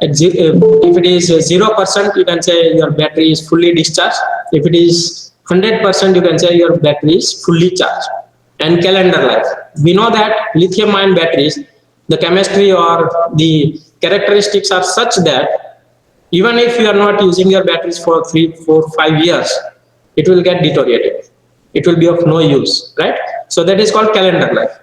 if it is 0%, you can say your battery is fully discharged. If it is 100%, you can say your battery is fully charged. And calendar life, we know that lithium ion batteries, the chemistry or the characteristics are such that even if you are not using your batteries for 3, 4, 5 years, it will get deteriorated. It will be of no use, right? So that is called calendar life.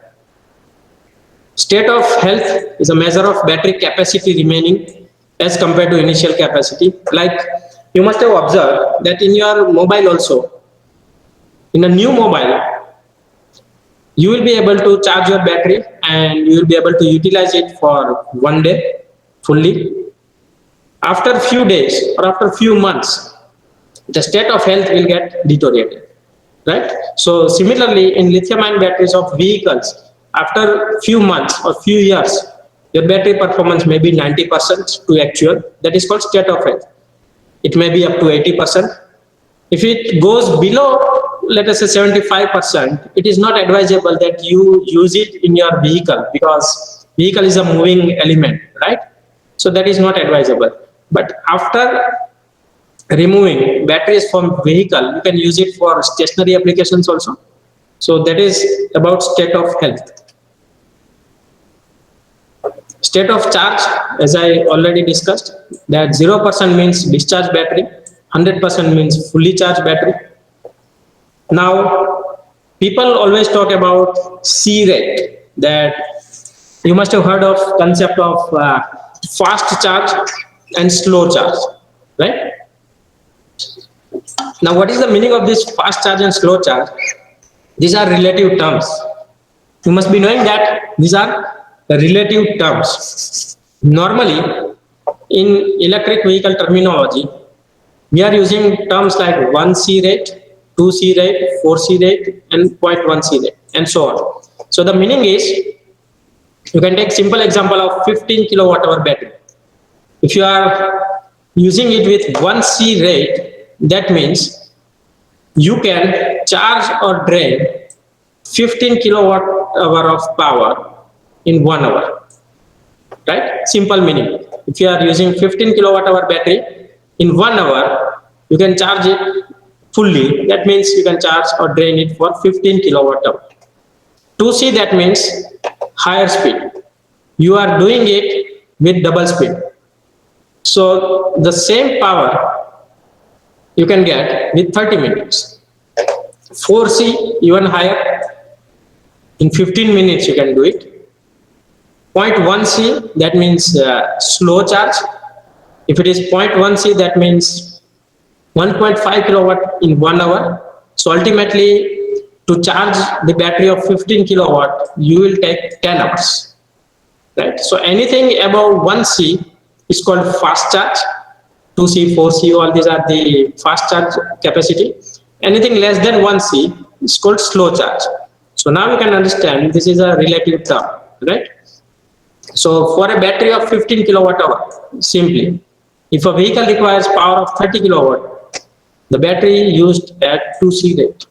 State of health is a measure of battery capacity remaining as compared to initial capacity. Like you must have observed that in your mobile also, in a new mobile, you will be able to charge your battery and you will be able to utilize it for 1 day fully. After a few days or after a few months, the state of health will get deteriorated, right? So similarly, in lithium-ion batteries of vehicles, after few months or few years, your battery performance may be 90% to actual. That is called state of health. It may be up to 80%. If it goes below, let us say 75%, it is not advisable that you use it in your vehicle, because vehicle is a moving element, right? So that is not advisable. But after removing batteries from vehicle, you can use it for stationary applications also. So that is about state of health. State of charge, as I already discussed, that 0% means discharged battery, 100% means fully charged battery. Now, people always talk about C rate, that you must have heard of concept of fast charge and slow charge, right? Now, what is the meaning of this fast charge and slow charge? These are relative terms. You must be knowing that these are relative terms. Normally, in electric vehicle terminology, we are using terms like 1C rate, 2C rate, 4C rate, and 0.1C rate, and so on. So the meaning is, you can take simple example of 15 kilowatt hour battery. If you are using it with 1C rate, that means you can charge or drain 15 kilowatt hour of power in 1 hour, right? Simple meaning. If you are using 15 kilowatt hour battery, in 1 hour, you can charge it fully. That means you can charge or drain it for 15 kilowatt hour. 2C, that means higher speed. You are doing it with double speed. So the same power you can get with 30 minutes. 4C, even higher. In 15 minutes, you can do it. 0.1C, that means slow charge. If it is 0.1C, that means 1.5 kilowatt in 1 hour. So ultimately, to charge the battery of 15 kilowatt, you will take 10 hours, right? So anything above 1C is called fast charge. 2C, 4C, all these are the fast charge capacity. Anything less than 1C is called slow charge. So now you can understand this is a relative term, right? So for a battery of 15 kilowatt hour, simply, if a vehicle requires power of 30 kilowatt, the battery used at 2C rate,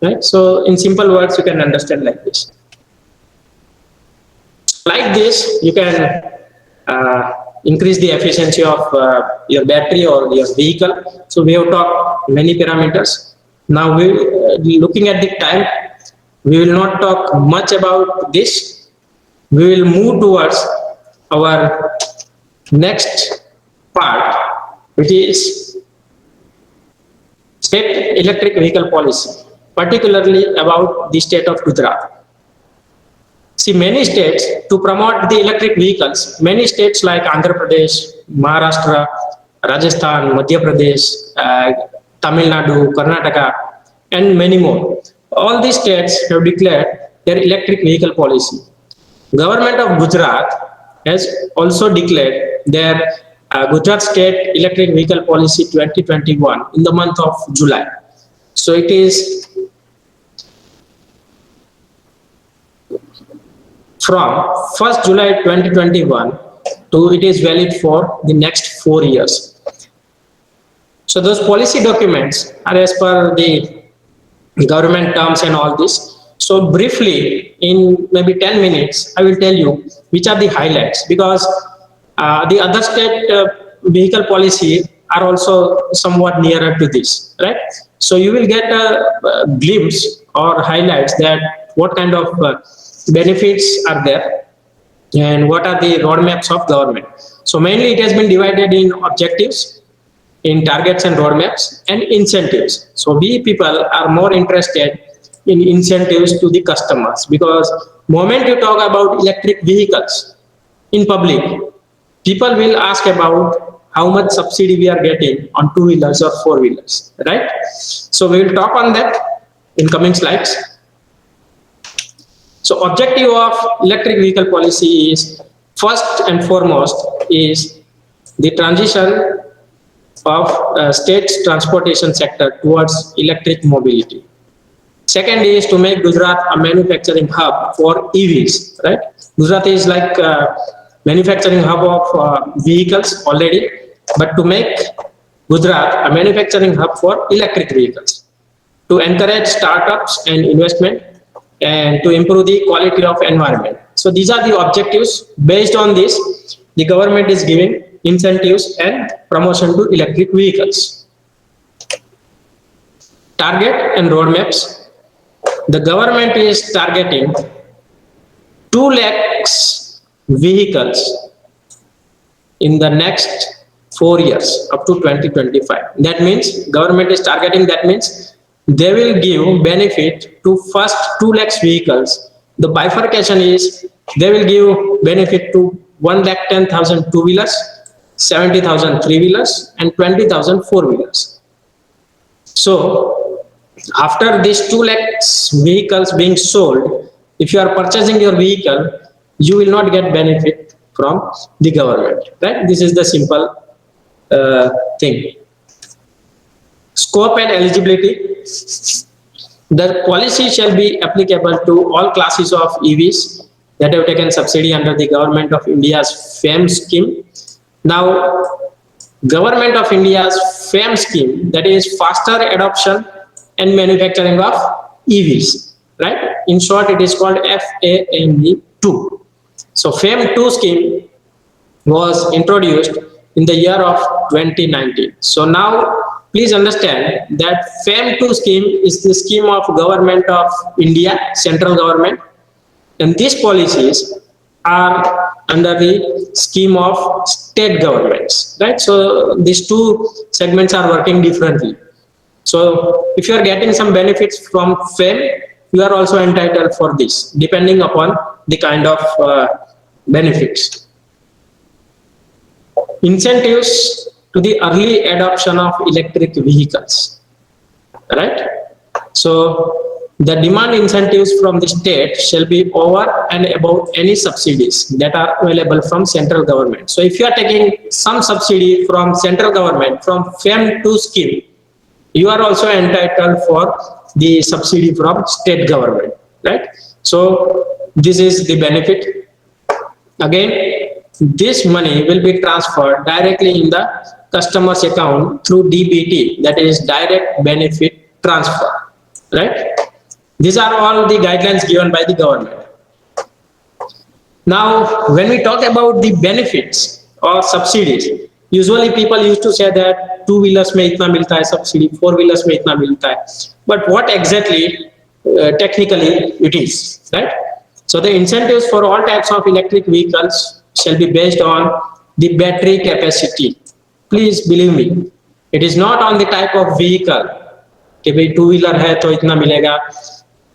right? So in simple words, you can understand like this. Like this, you can increase the efficiency of your battery or your vehicle. So we have talked many parameters. Now looking at the time, we will not talk much about this. We will move towards our next part, which is state electric vehicle policy, particularly about the state of Gujarat. See, many states, to promote the electric vehicles, many states like Andhra Pradesh, Maharashtra, Rajasthan, Madhya Pradesh, Tamil Nadu, Karnataka, and many more. All these states have declared their electric vehicle policy. Government of Gujarat has also declared their Gujarat State Electric Vehicle Policy 2021 in the month of July. So it is from 1st July 2021 to it is valid for the next 4 years. So those policy documents are as per the government terms and all this. So briefly, in maybe 10 minutes, I will tell you which are the highlights, because the other state vehicle policy are also somewhat nearer to this, right? So you will get a glimpse or highlights that what kind of benefits are there and what are the roadmaps of government. So mainly it has been divided in objectives, in targets and roadmaps, and incentives. So we people are more interested in incentives to the customers, because moment you talk about electric vehicles in public, people will ask about how much subsidy we are getting on two-wheelers or four-wheelers, right? So we will talk on that in coming slides. So objective of electric vehicle policy is, first and foremost, is the transition of state's transportation sector towards electric mobility. Second is to make Gujarat a manufacturing hub for EVs, right? Gujarat is like manufacturing hub of vehicles already, but to make Gujarat a manufacturing hub for electric vehicles, to encourage startups and investment, and to improve the quality of environment. So these are the objectives. Based on this, the government is giving incentives and promotion to electric vehicles. Target and roadmaps. The government is targeting 2 lakhs vehicles in the next 4 years up to 2025. That means government is targeting, that means they will give benefit to first 2 lakhs vehicles. The bifurcation is they will give benefit to 1,10,000 two-wheelers, 70,000 three-wheelers, and 20,000 four-wheelers. So after these 2 lakhs vehicles being sold, if you are purchasing your vehicle, you will not get benefit from the government, right? This is the simple thing. Scope and eligibility. The policy shall be applicable to all classes of EVs that have taken subsidy under the Government of India's FAME scheme. Now, Government of India's FAME scheme, that is faster adoption and manufacturing of EVs, right? In short, it is called FAME2. So FAME2 scheme was introduced in the year of 2019. So now, please understand that FAME2 scheme is the scheme of Government of India, central government, and these policies are under the scheme of state governments, right? So these two segments are working differently. So if you are getting some benefits from FAME, you are also entitled for this, depending upon the kind of benefits. Incentives to the early adoption of electric vehicles, right? So the demand incentives from the state shall be over and above any subsidies that are available from central government. So if you are taking some subsidy from central government, from FAME2 scheme, you are also entitled for the subsidy from state government, right? So this is the benefit. Again, this money will be transferred directly in the customer's account through DBT, that is direct benefit transfer, right? These are all the guidelines given by the government. Now, when we talk about the benefits or subsidies, usually people used to say that two-wheelers mein itna milta hai subsidy, four-wheelers mein itna milta hai. But what exactly technically it is, right? So the incentives for all types of electric vehicles shall be based on the battery capacity. Please believe me, it is not on the type of vehicle. कि भाई two-wheeler है तो इतना मिलेगा.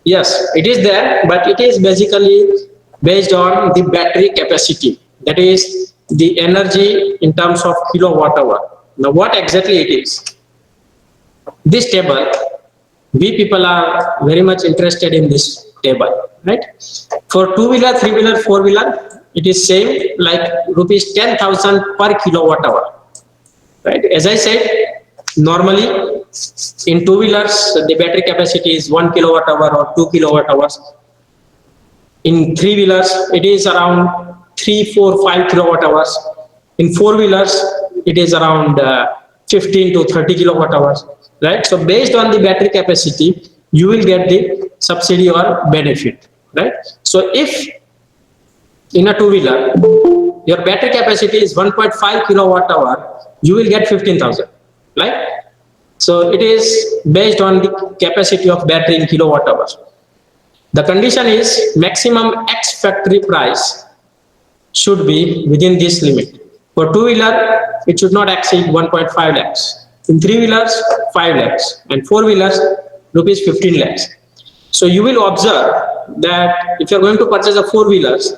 Yes, it is there, but it is basically based on the battery capacity. That is the energy in terms of kilowatt hour. Now, what exactly it is? This table, we people are very much interested in this table, right? For two-wheeler, three-wheeler, four-wheeler, it is same like rupees 10,000 per kilowatt hour, right? As I said, normally in two-wheelers, the battery capacity is 1 kilowatt hour or 2 kilowatt hours. In three-wheelers, it is around 3, 4, 5 kilowatt hours. In four-wheelers, it is around 15 to 30 kilowatt hours, right? So based on the battery capacity, you will get the subsidy or benefit, right? So if in a two-wheeler, your battery capacity is 1.5 kilowatt hour, you will get 15,000, right? So it is based on the capacity of battery in kilowatt hours. The condition is maximum X factory price should be within this limit. For two-wheeler, it should not exceed 1.5 lakhs. In three-wheelers, 5 lakhs, and four-wheelers, rupees 15 lakhs. So you will observe that if you are going to purchase a four-wheelers,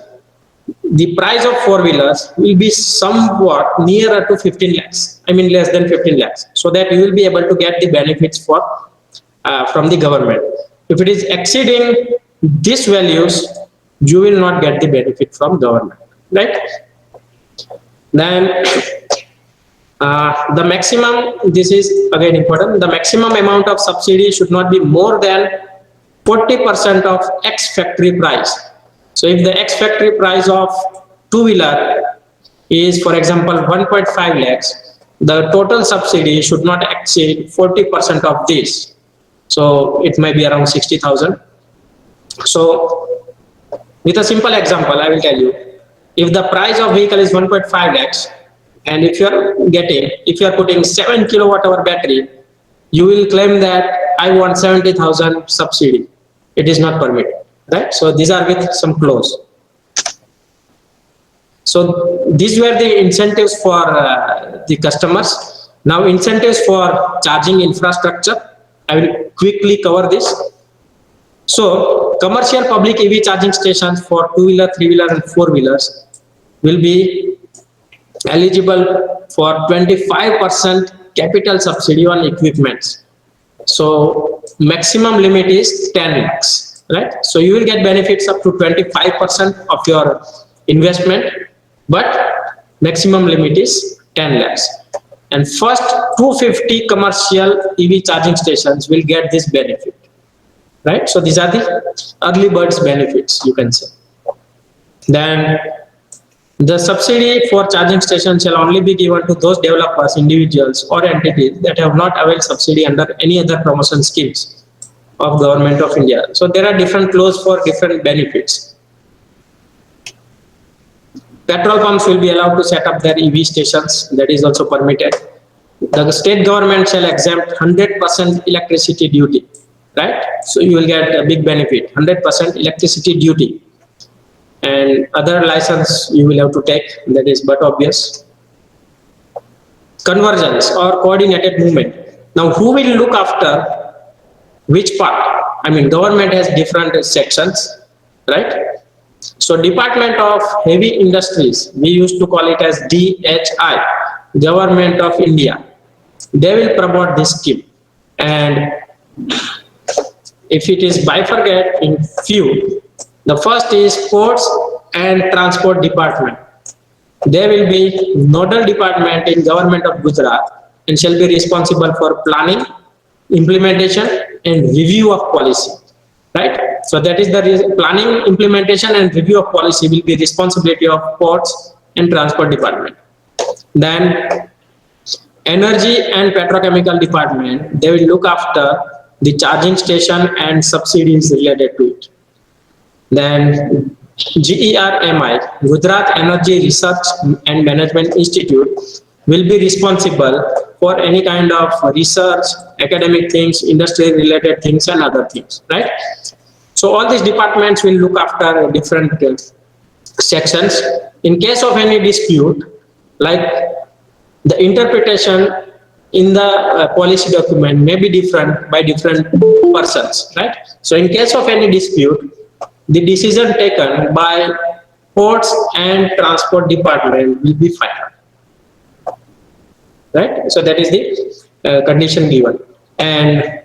the price of four-wheelers will be somewhat nearer to 15 lakhs. I mean less than 15 lakhs, so that you will be able to get the benefits for from the government. If it is exceeding these values, you will not get the benefit from government, right? Then the maximum, this is again important, the maximum amount of subsidy should not be more than 40% of X factory price. So if the X factory price of two-wheeler is, for example, 1.5 lakhs, the total subsidy should not exceed 40% of this. So it may be around 60,000. So with a simple example, I will tell you, if the price of vehicle is 1.5 lakhs, and if you are putting 7 kilowatt hour battery, you will claim that I want 70,000 subsidy. It is not permitted, right? So these are with some clause. So these were the incentives for the customers. Now incentives for charging infrastructure. I will quickly cover this. So commercial public EV charging stations for two-wheeler, three-wheeler and four-wheelers will be eligible for 25% capital subsidy on equipments. So maximum limit is 10 lakhs, right? So you will get benefits up to 25% of your investment, but maximum limit is 10 lakhs. And first 250 commercial EV charging stations will get this benefit, right? So these are the early birds benefits, you can say. Then the subsidy for charging stations shall only be given to those developers, individuals or entities that have not availed subsidy under any other promotion schemes of Government of India. So there are different clauses for different benefits. Petrol pumps will be allowed to set up their EV stations, that is also permitted. The state government shall exempt 100% electricity duty, right? So you will get a big benefit, 100% electricity duty. And other license you will have to take, that is but obvious. Convergence or coordinated movement. Now who will look after which part? I mean, government has different sections, right? So Department of Heavy Industries, we used to call it as DHI, Government of India. They will promote this scheme. And if it is bifurcated in few, the first is Ports and Transport Department. They will be nodal department in Government of Gujarat and shall be responsible for planning, implementation and review of policy, right? So that is the planning, implementation and review of policy will be responsibility of Ports and Transport Department. Then Energy and Petrochemical Department, they will look after the charging station and subsidies related to it. Then GERMI, Gujarat Energy Research and Management Institute, will be responsible for any kind of research, academic things, industry related things and other things, right? So all these departments will look after different sections. In case of any dispute, like the interpretation in the policy document may be different by different persons, right? So in case of any dispute, the decision taken by Ports and Transport Department will be final, right? So that is the condition given. And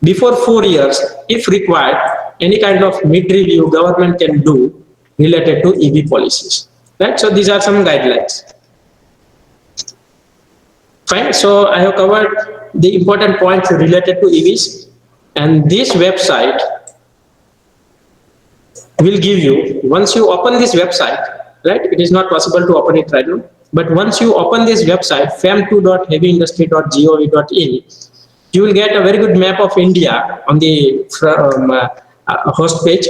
before 4 years, if required, any kind of mid-review government can do related to EV policies, right? So these are some guidelines. Fine. So I have covered the important points related to EVs, and this website will give you, once you open this website, right? It is not possible to open it right now, but once you open this website, fam2.heavyindustry.gov.in, you will get a very good map of India on the host page.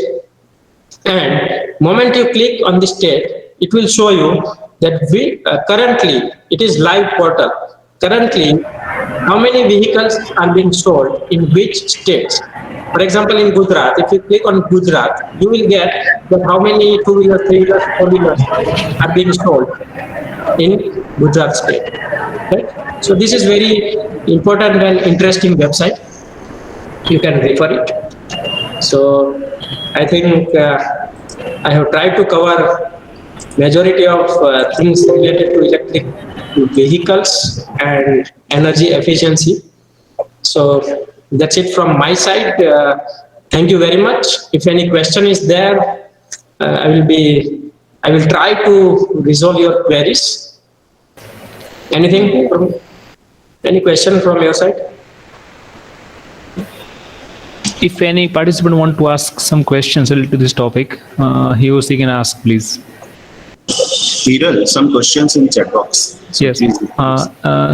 And moment you click on the state, it will show you that we currently, it is live portal. Currently, how many vehicles are being sold in which states. For example, in Gujarat, if you click on Gujarat, you will get that how many two-wheelers, three-wheelers, four-wheelers are being sold in Gujarat state. Right? So this is very important and interesting website. You can refer it. So I think I have tried to cover majority of things related to electric vehicles and energy efficiency. So that's it from my side. Thank you very much. If any question is there, I will try to resolve your queries. Any question from your side? If any participant want to ask some questions related to this topic, he can ask, please. Viral, some questions in chat box. So yes.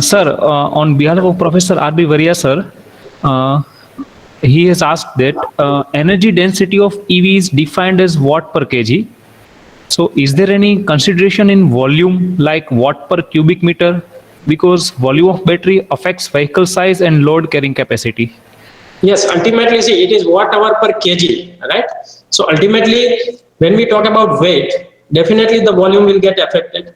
Sir, on behalf of Professor R.B. Varia, sir, he has asked that energy density of EV is defined as watt per kg. So is there any consideration in volume like watt per cubic meter? Because volume of battery affects vehicle size and load carrying capacity. Yes, ultimately, see, it is watt hour per kg, right? So ultimately, when we talk about weight, definitely the volume will get affected.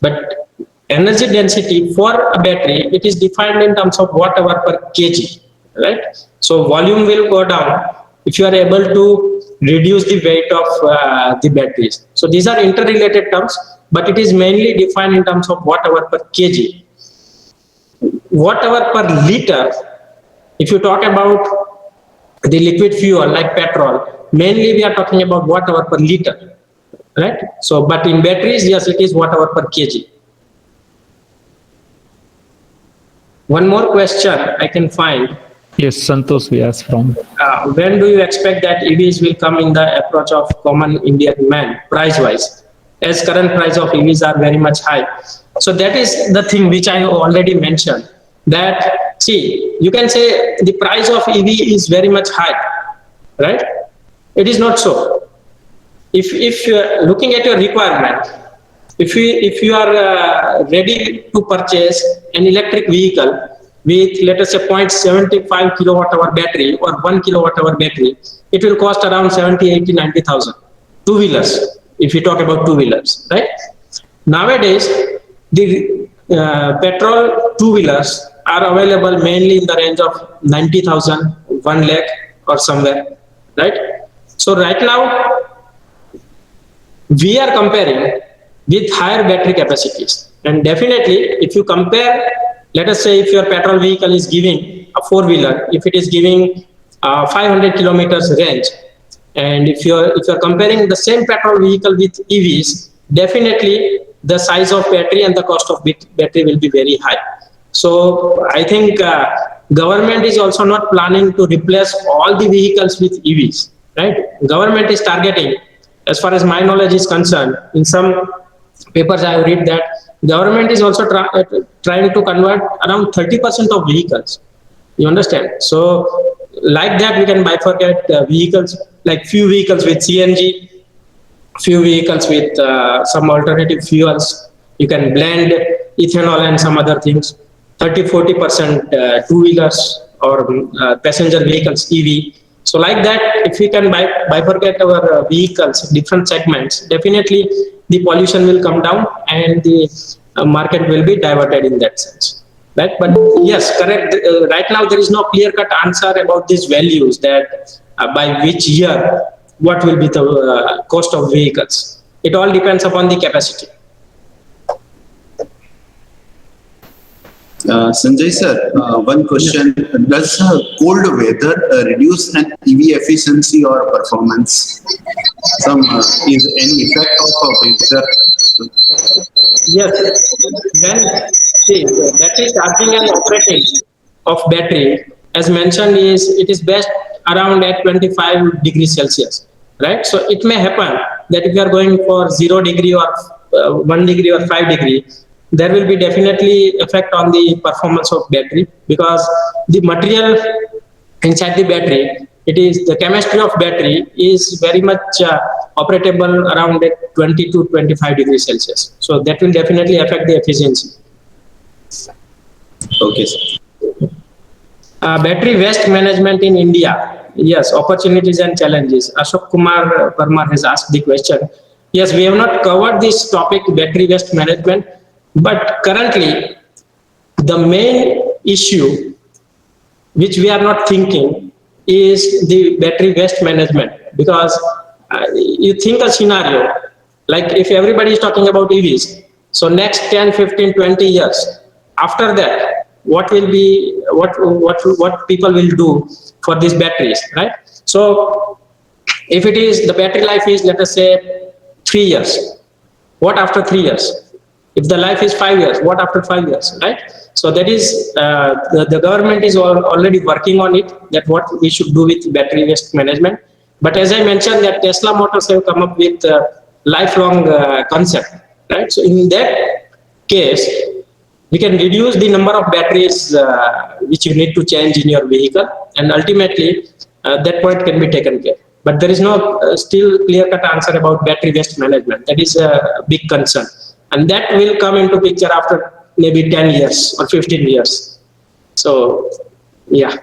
But energy density for a battery, it is defined in terms of watt hour per kg, right? So volume will go down if you are able to reduce the weight of the batteries. So these are interrelated terms, but it is mainly defined in terms of watt hour per kg. Watt hour per liter, if you talk about the liquid fuel like petrol, mainly we are talking about watt hour per liter, right? So, but in batteries, yes, it is watt hour per kg. One more question I can find. Yes, Santosh we asked from. When do you expect that EVs will come in the approach of common Indian man, price-wise? As current price of EVs are very much high. So that is the thing which I already mentioned. That, see, you can say the price of EV is very much high, right? It is not so. If you are looking at your requirement, if you are ready to purchase an electric vehicle with, let us say, 0.75 kilowatt hour battery or 1 kilowatt hour battery, it will cost around 70, 80, 90,000. Two-wheelers, if you talk about two-wheelers, right? Nowadays, the petrol two-wheelers are available mainly in the range of 90,000, 1 lakh or somewhere, right? So right now, we are comparing with higher battery capacities. And definitely, if you compare, let us say if your petrol vehicle is giving a four-wheeler, if it is giving 500 kilometers range, and if you're comparing the same petrol vehicle with EVs, definitely the size of battery and the cost of battery will be very high. So I think government is also not planning to replace all the vehicles with EVs, right? Government is targeting, as far as my knowledge is concerned, in some papers I have read that government is also trying to convert around 30% of vehicles. You understand? So like that, we can bifurcate vehicles, like few vehicles with CNG, few vehicles with some alternative fuels. You can blend ethanol and some other things. 30-40% two-wheelers or passenger vehicles, EV. So like that, if we can bifurcate our vehicles, different segments, definitely the pollution will come down and the market will be diverted in that sense. Right? But yes, correct. Right now, there is no clear-cut answer about these values that by which year, what will be the cost of vehicles. It all depends upon the capacity. Sanjay sir, one question. Does cold weather reduce an EV efficiency or performance? Is any effect of weather? Yes. When, see, battery charging and operating of battery, as mentioned, it is best around at 25 degrees Celsius, right? So it may happen that if you are going for 0 degree or 1 degree or 5 degree, there will be definitely effect on the performance of battery, because the material inside the battery, it is the chemistry of battery is very much operable around at 20 to 25 degrees Celsius. So that will definitely affect the efficiency. Okay, sir. Battery waste management in India. Yes, opportunities and challenges. Ashok Kumar Parmar has asked the question. Yes, we have not covered this topic, battery waste management, but currently the main issue which we are not thinking is the battery waste management, because you think a scenario like if everybody is talking about EVs, so next 10, 15, 20 years after that, what will be what people will do for these batteries, right? So if it is the battery life is, let us say, 3 years, what after 3 years? If the life is 5 years, what after 5 years, right? So that is the government is already working on it, that what we should do with battery waste management. But as I mentioned, that Tesla Motors have come up with lifelong concept, right? So in that case, we can reduce the number of batteries which you need to change in your vehicle, and ultimately that point can be taken care. But there is no still clear-cut answer about battery waste management. That is a big concern, and that will come into picture after maybe 10 years or 15 years. So, yeah.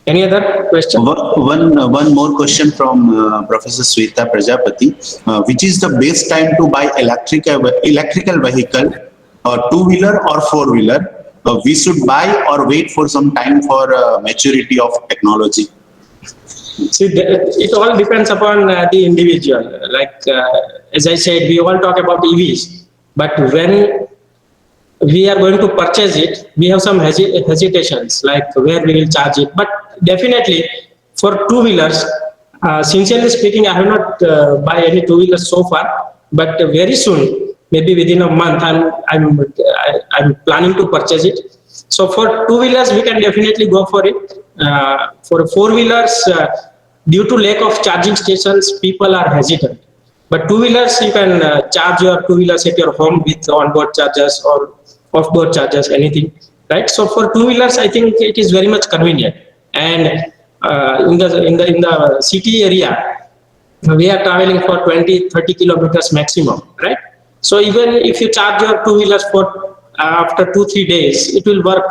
Any other question? One more question from Professor Sweta Prajapati. Which is the best time to buy electrical vehicle, two-wheeler or four-wheeler? We should buy or wait for some time for maturity of technology? See, it all depends upon the individual. Like, as I said, we all talk about EVs, but when we are going to purchase it, we have some hesitations, like where we will charge it. But definitely for two-wheelers, sincerely speaking, I have not buy any two-wheelers so far, but very soon, maybe within a month, I'm planning to purchase it. So for two-wheelers, we can definitely go for it. For four-wheelers, due to lack of charging stations, people are hesitant. But two-wheelers, you can charge your two-wheelers at your home with onboard chargers or off-board chargers, anything, right? So for two-wheelers, I think it is very much convenient. And in the city area, we are traveling for 20, 30 kilometers maximum, right? So even if you charge your two-wheelers for after 2-3 days, it will work.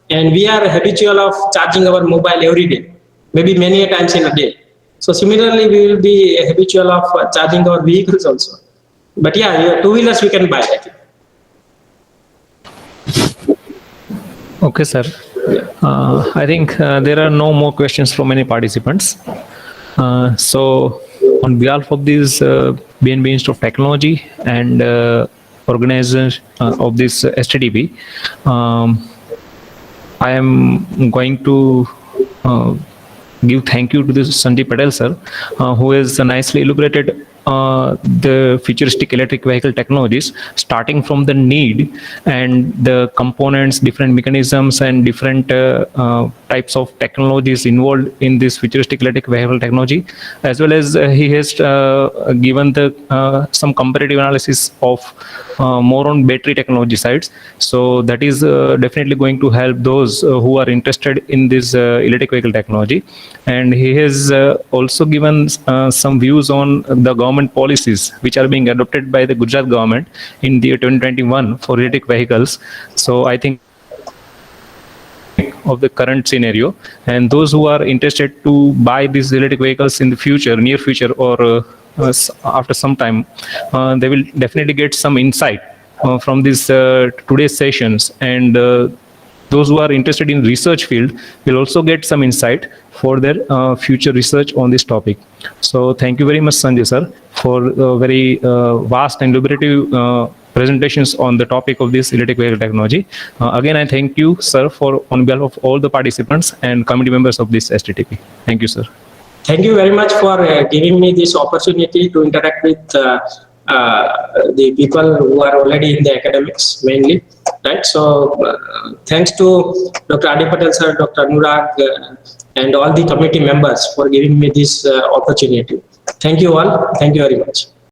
And we are habitual of charging our mobile every day, maybe many a times in a day. So similarly, we will be habitual of charging our vehicles also. But yeah, two-wheelers we can buy, I think. Okay, sir. I think there are no more questions from any participants. So on behalf of this BNB Institute of Technology and organizers of this STTP, I am going to give thank you to this Sanjay Patel sir, who has nicely elaborated the futuristic electric vehicle technologies, starting from the need and the components, different mechanisms and different types of technologies involved in this futuristic electric vehicle technology, as well as he has given the some comparative analysis of more on battery technology sides. So that is definitely going to help those who are interested in this electric vehicle technology. And he has also given some views on the government policies which are being adopted by the Gujarat government in the year 2021 for electric vehicles. So I think of the current scenario, and those who are interested to buy these electric vehicles in the future, near future, or after some time, they will definitely get some insight from this today's sessions, and those who are interested in research field will also get some insight for their future research on this topic. So thank you very much, Sanjay sir, for very vast and liberative presentations on the topic of this electric vehicle technology. Again, I thank you, sir, for on behalf of all the participants and committee members of this STTP. Thank you, sir. Thank you very much for giving me this opportunity to interact with the people who are already in the academics mainly, right? So thanks to Dr. ADIT Patel sir, Dr. Anurag, and all the committee members for giving me this opportunity. Thank you all. Thank you very much.